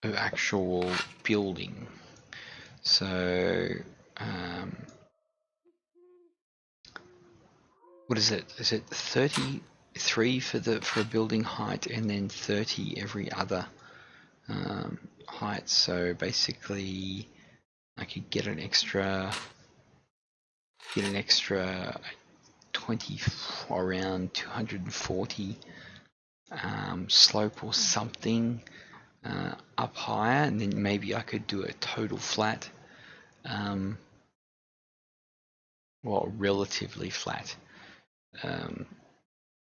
actual building. So what what is it? Is it 33 for a building height, and then 30 every other height? So basically, I could get an extra 20, around 240 slope or something up higher, and then maybe I could do a total flat, well, relatively flat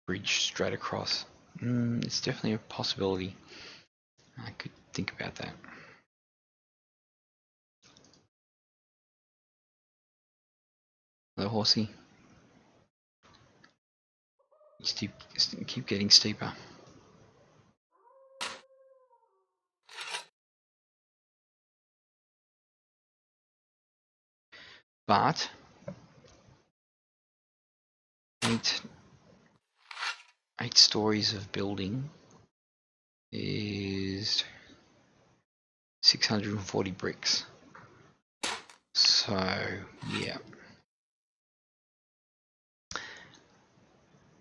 bridge straight across. It's definitely a possibility. I could think about that. Hello, horsey. Keep getting steeper. But 8 stories of building is 640 bricks. So yeah,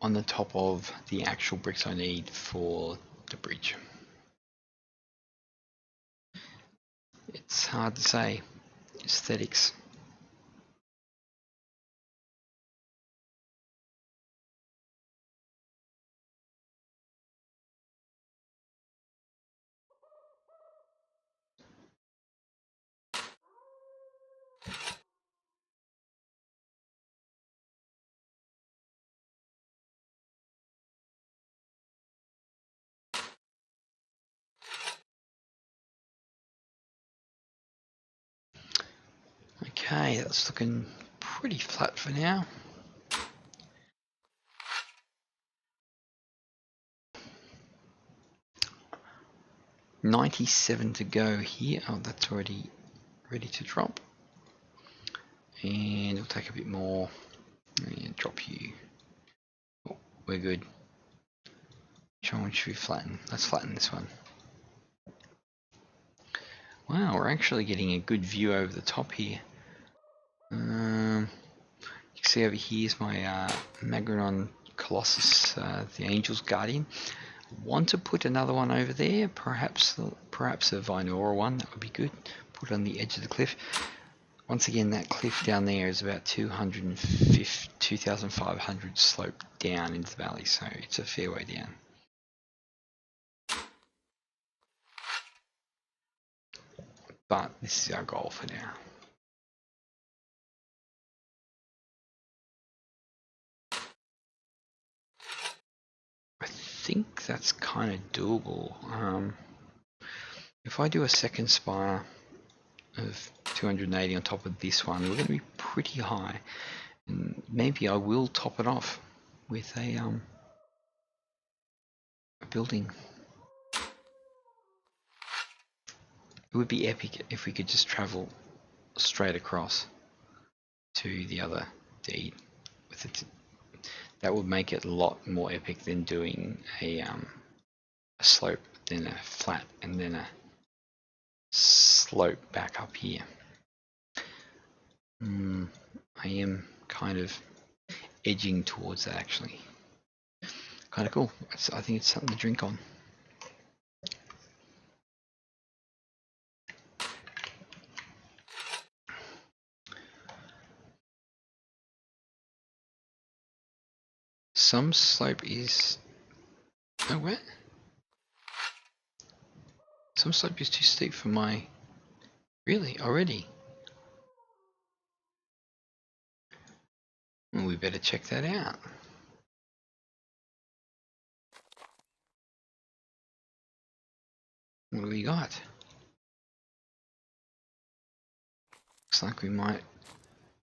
on the top of the actual bricks I need for the bridge. It's hard to say. Aesthetics. Okay, that's looking pretty flat for now. $97 to go here. Oh, that's already ready to drop. And it'll take a bit more. And drop you. Oh, we're good. Which one should we flatten? Let's flatten this one. Wow, we're actually getting a good view over the top here. You can see over here is my Magneton Colossus, the Angel's Guardian. I want to put another one over there, perhaps a Vinora one, that would be good. Put it on the edge of the cliff. Once again, that cliff down there is about 2,500 slope down into the valley, so it's a fair way down. But this is our goal for now. I think that's kind of doable. If I do a second spire of 280 on top of this one, we're going to be pretty high. And maybe I will top it off with a building. It would be epic if we could just travel straight across to the other deed with it. That would make it a lot more epic than doing a slope, then a flat, and then a slope back up here. I am kind of edging towards that, actually. Kind of cool. I think it's something to drink on. Some slope is... Oh, where? Some slope is too steep for my... Really? Already? Well, we better check that out. What do we got? Looks like we might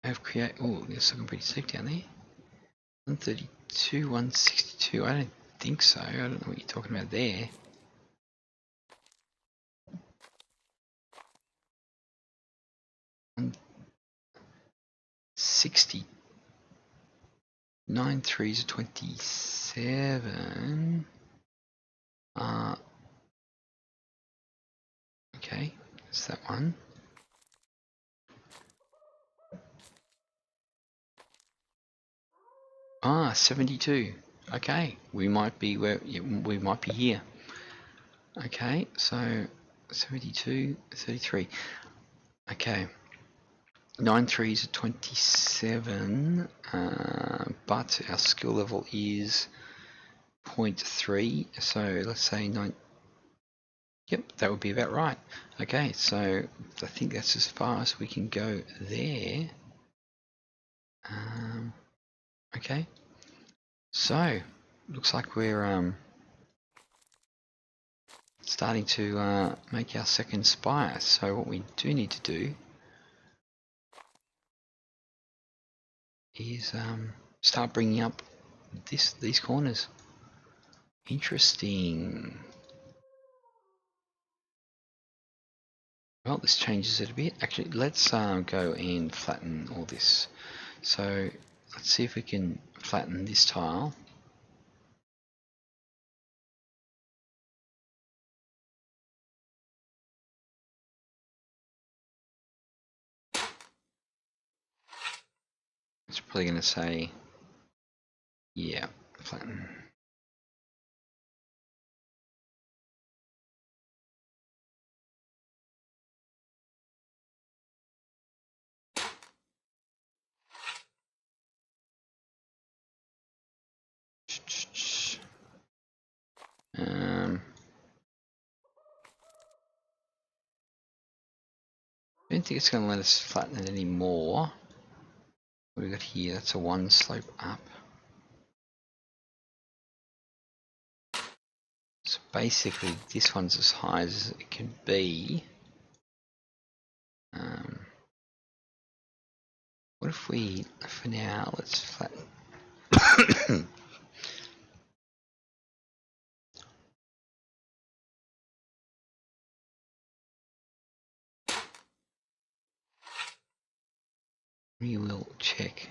have created... Oh, it's looking pretty steep down there. 132, 162. I don't think so. I don't know what you're talking about there. $60. 9 threes are 27. Okay, that's that one. Ah, 72. Okay, we might be where we might be here. Okay, so 72, 33. Okay, 9 threes are 27, but our skill level is 0.3. So let's say 9. Yep, that would be about right. Okay, so I think that's as far as we can go there. Okay, so looks like we're starting to make our second spire. So what we do need to do is start bringing up these corners. Interesting. Well, this changes it a bit. Actually, let's go and flatten all this. So let's see if we can flatten this tile. It's probably going to say, yeah, flatten. I don't think it's going to let us flatten it anymore. What have we got here? That's a 1 slope up. So basically this one's as high as it can be. What if we, for now, let's flatten. We will check.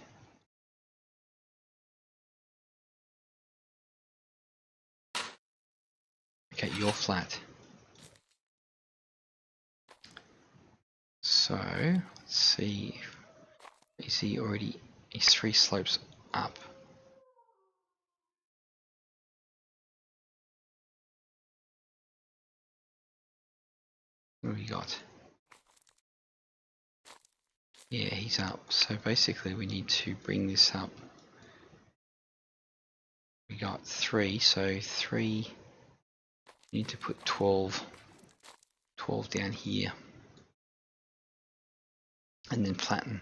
Okay, you're flat. So let's see. Is he already? He's 3 slopes up. What have we got? Yeah, he's up. So basically, we need to bring this up. We got 3, so 3. Need to put 12 down here, and then flatten.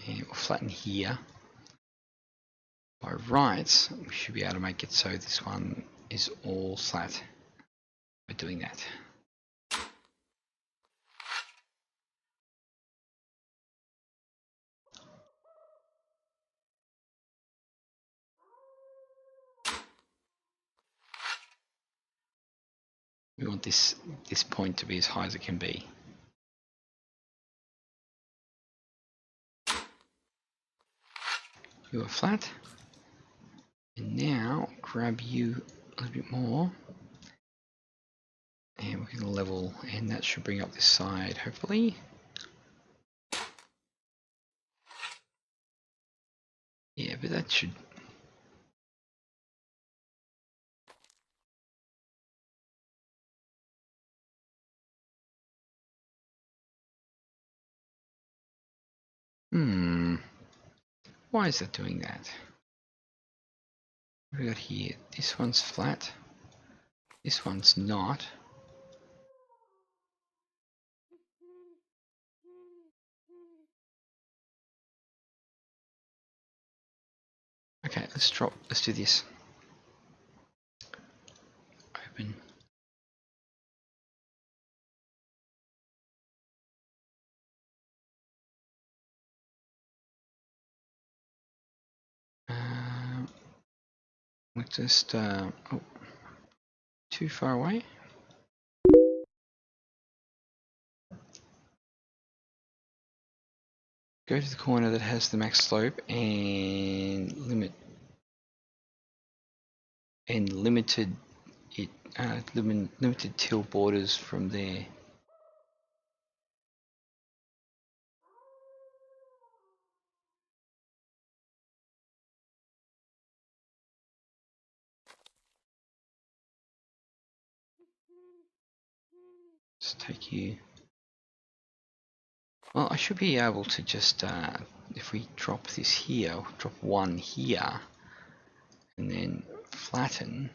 And we'll flatten here. By right, we should be able to make it so this one is all flat by doing that. We want this point to be as high as it can be. You are flat. And now grab you a little bit more. And we're going to level, and that should bring up this side, hopefully. Yeah, but that should... Why is that doing that? What do we got here? This one's flat. This one's not. Okay, let's do this. Open. We're just, oh, too far away. Go to the corner that has the max slope and limited till borders from there. Just take you. Well, I should be able to just, if we drop this here, drop one here, and then flatten.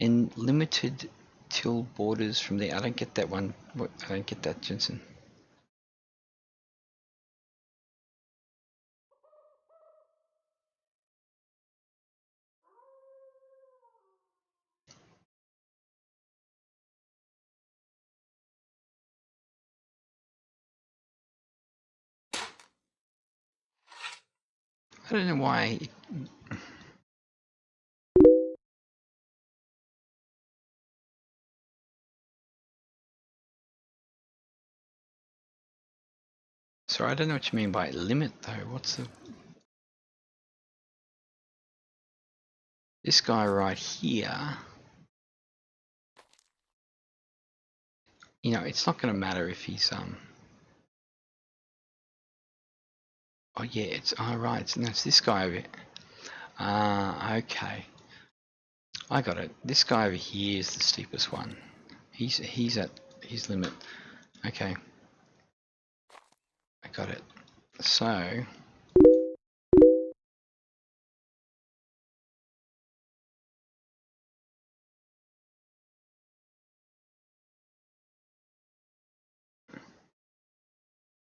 And limited till borders from there. I don't get that one. I don't get that, Jensen. I don't know why. Sorry, I don't know what you mean by limit though. What's the... This guy right here, you know, it's not going to matter if he's oh yeah, it's right. No, it's this guy over here. Okay, I got it. This guy over here is the steepest one. He's at his limit. Okay, I got it. So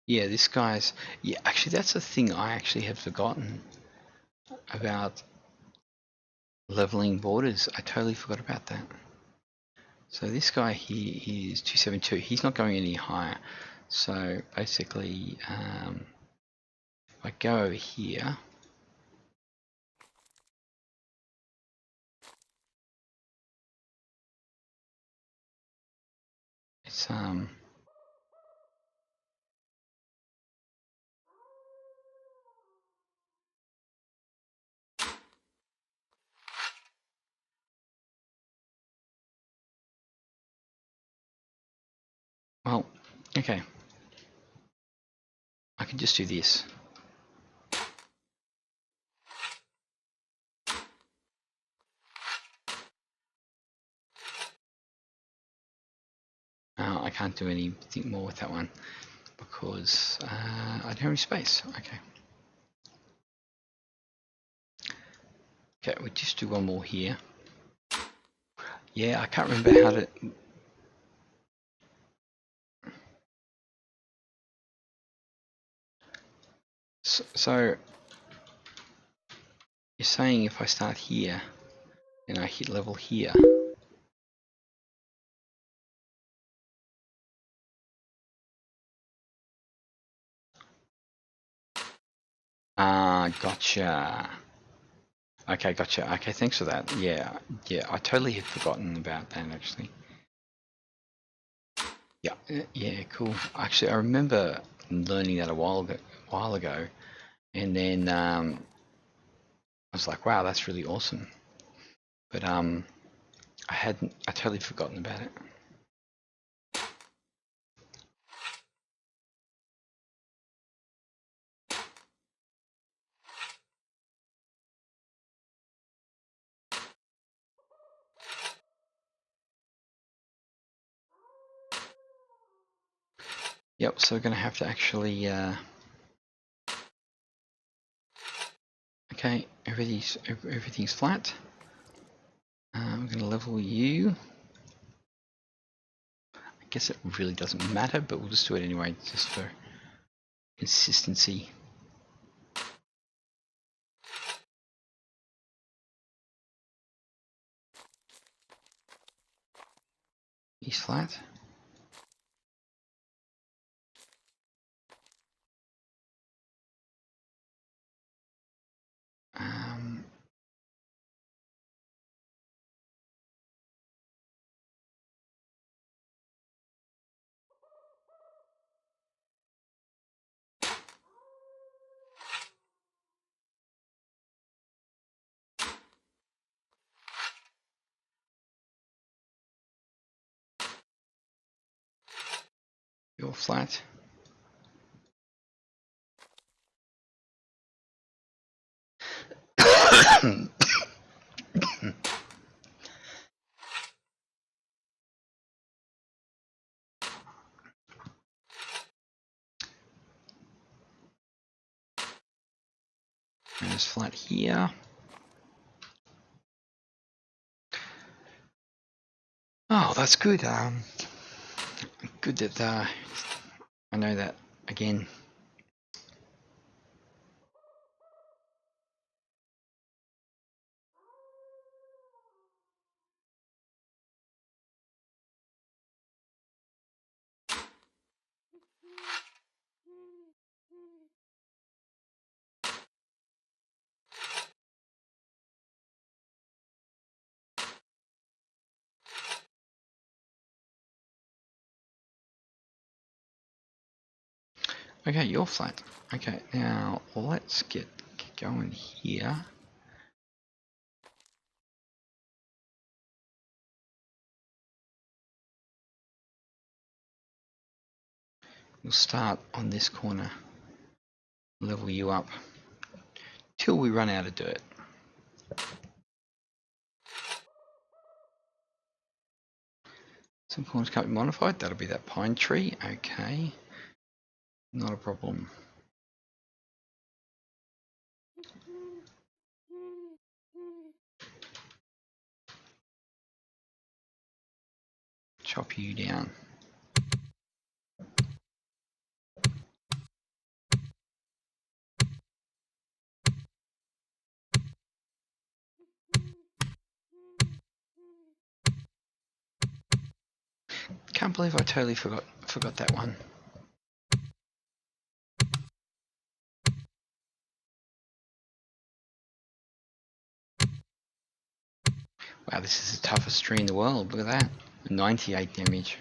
yeah, this guy's, yeah. Actually, that's a thing I actually had forgotten about leveling borders. I totally forgot about that. So this guy here is 272. He's not going any higher. So basically, if I go over here, it's well, okay. I can just do this. I can't do anything more with that one because I don't have any space. Okay. Okay, we'll just do one more here. Yeah, I can't remember how to... So you're saying if I start here and I hit level here, gotcha. Okay, gotcha. Okay, thanks for that. Yeah, yeah, I totally had forgotten about that actually. Yeah, yeah, cool. Actually, I remember learning that a while ago, and then I was like, wow, that's really awesome. But I totally forgotten about it. Yep, so we're going to have to actually, okay, everything's flat. I'm going to level you. I guess it really doesn't matter, but we'll just do it anyway, just for consistency. He's flat. Um, You're flat. It's flat here. Oh, that's good. Good that I know that again. Okay, you're flat. Okay, now let's get going here. We'll start on this corner, level you up till we run out of dirt. Some corners can't be modified. That'll be that pine tree. Okay, not a problem. Chop you down. Can't believe I totally forgot that one. Wow, this is the toughest tree in the world. Look at that. 98 damage.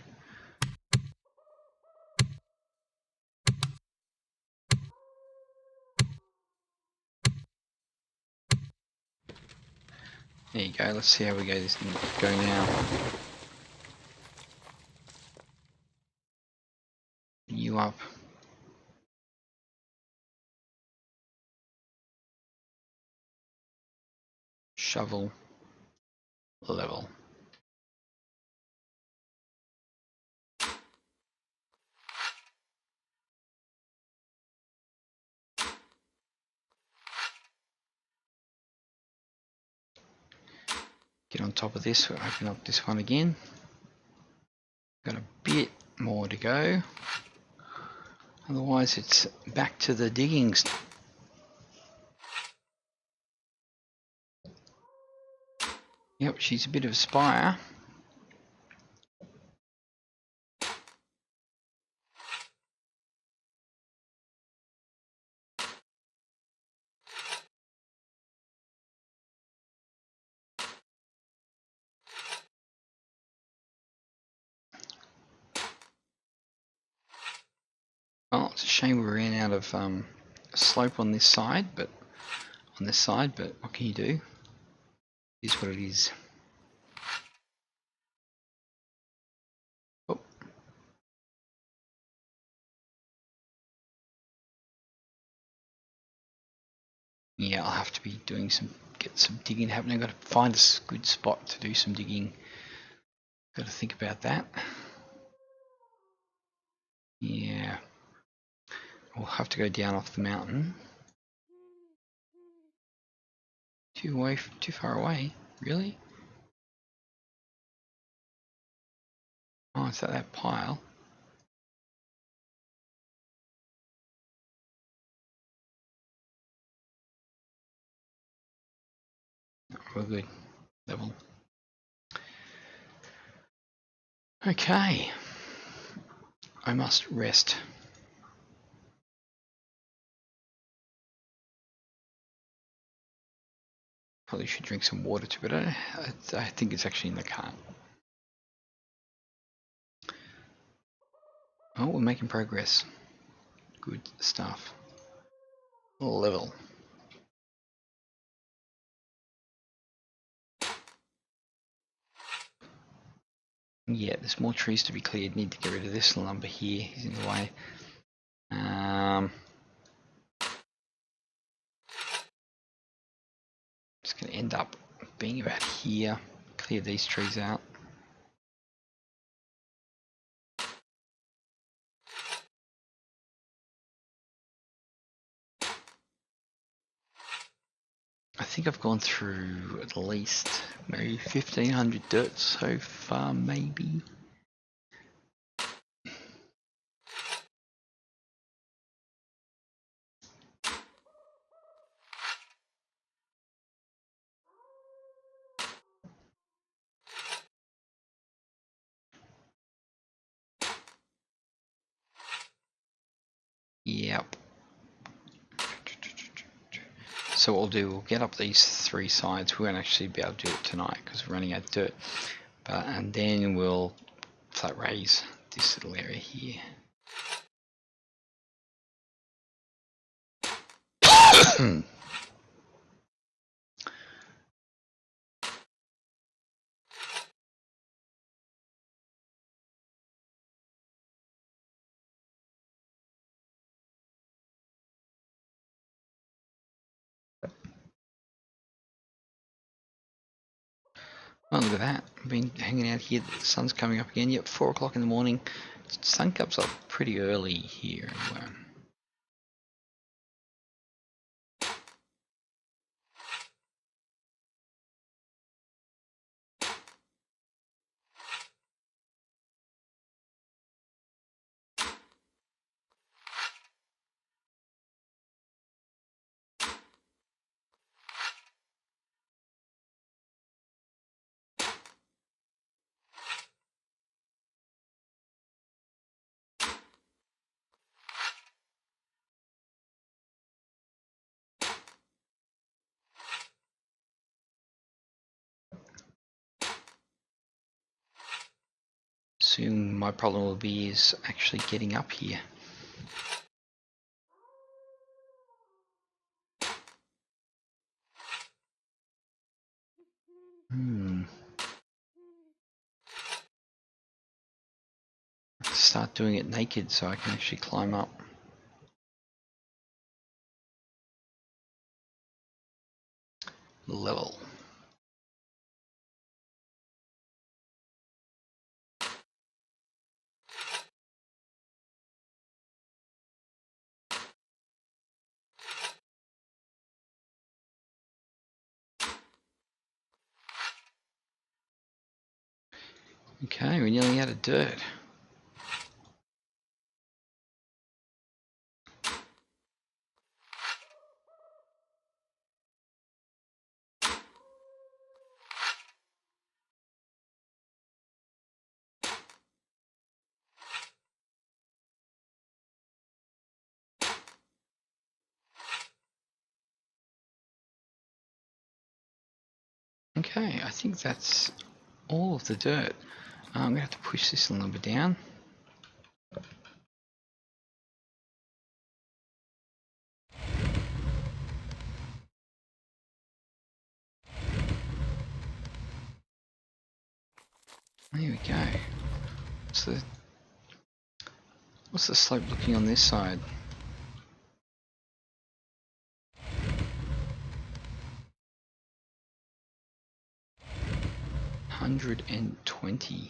There you go. Let's see how we go now. You up. Shovel. Level. Get on top of this. We'll open up this one again. Got a bit more to go. Otherwise it's back to the diggings. Yep, she's a bit of a spire. Well, it's a shame we ran out of slope on this side, but what can you do? It is what it is. Oh. Yeah, I'll have to be doing get some digging happening. I've got to find a good spot to do some digging. Got to think about that. Yeah, we'll have to go down off the mountain. Too far away, really? Oh, it's at that pile. We're good. Level. Okay. I must rest. Probably should drink some water too, but I think it's actually in the cart. Oh, we're making progress. Good stuff. Level. Yeah, there's more trees to be cleared. Need to get rid of this lumber here. He's in the way. It's going to end up being about here. Clear these trees out. I think I've gone through at least maybe 1500 dirt so far, maybe. Yep. So what we'll do, we'll get up these 3 sides. We won't actually be able to do it tonight because we're running out of dirt. And then we'll flat raise this little area here. Oh, look at that. I've been hanging out here. The sun's coming up again. Yep, 4 o'clock in the morning. Sun comes up pretty early here in Wurm. Soon my problem will be is actually getting up here. Start doing it naked so I can actually climb up. Level. Okay, we're nearly out of dirt. Okay, I think that's all of the dirt. I'm going to have to push this a little bit down. There we go. What's the slope looking on this side? $120.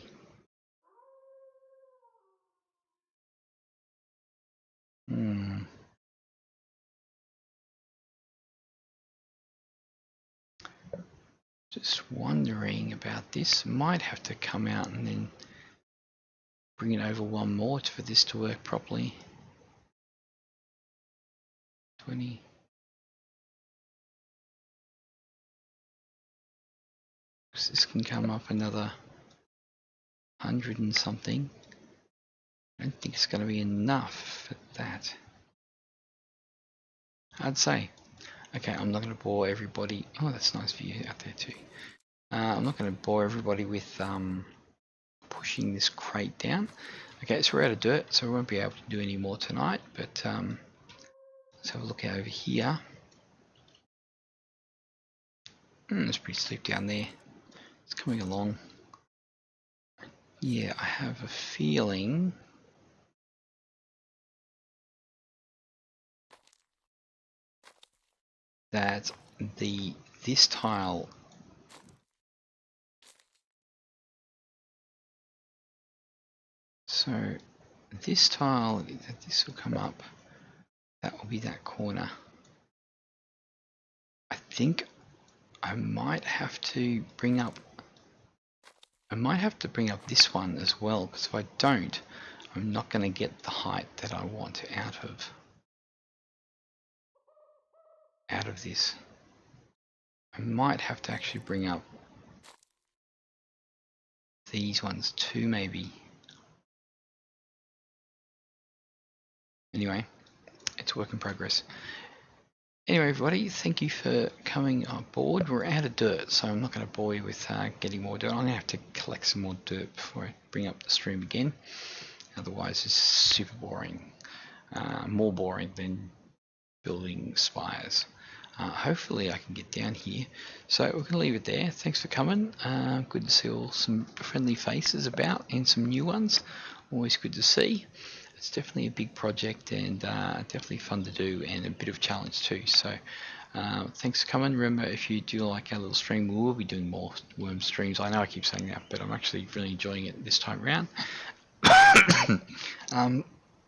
Just wondering about this. Might have to come out and then bring it over one more for this to work properly. 20. Because this can come up another 100 and something. I don't think it's going to be enough for that. I'd say. Okay, I'm not going to bore everybody. Oh, that's nice view out there too. I'm not going to bore everybody with pushing this crate down. Okay, so we're out of dirt, so we won't be able to do any more tonight, but let's have a look over here. It's pretty steep down there. It's coming along. Yeah, I have a feeling that this tile this will come up. That will be that corner. I think I might have to bring up this one as well, because if I don't, I'm not going to get the height that I want out of this. I might have to actually bring up these ones too, maybe. Anyway, it's a work in progress. Anyway, everybody, thank you for coming on board. We're out of dirt, so I'm not going to bore you with getting more dirt. I'm going to have to collect some more dirt before I bring up the stream again. Otherwise, it's super boring. More boring than building spires. Hopefully I can get down here. So we're going to leave it there. Thanks for coming. Good to see some friendly faces about and some new ones. Always good to see. It's definitely a big project and definitely fun to do and a bit of challenge too. So thanks for coming. Remember, if you do like our little stream, we will be doing more Wurm streams. I know I keep saying that, but I'm actually really enjoying it this time around.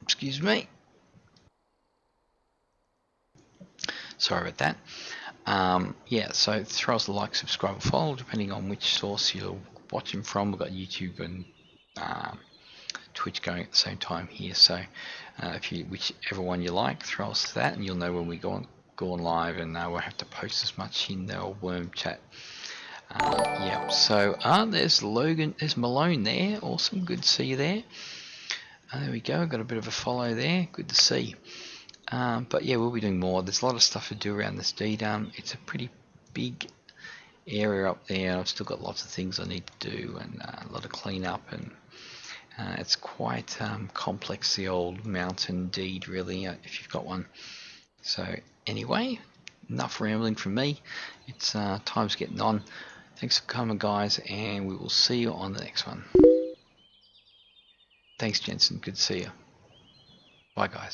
Excuse me. Sorry about that. Yeah, so throw us a like, subscribe, or follow, depending on which source you're watching from. We've got YouTube and Twitch going at the same time here. So whichever one you like, throw us that, and you'll know when we go on live, and we'll have to post as much in the old Wurm chat. Yeah. So there's Logan, there's Malone there. Awesome, good to see you there. There we go. Got a bit of a follow there. Good to see. But yeah, we'll be doing more. There's a lot of stuff to do around this deed. It's a pretty big area up there. I've still got lots of things I need to do and a lot of clean up, and it's quite complex, the old mountain deed, really, if you've got one. So anyway, enough rambling from me. It's time's getting on. Thanks for coming, guys, and we will see you on the next one. Thanks, Jensen. Good to see you. Bye, guys.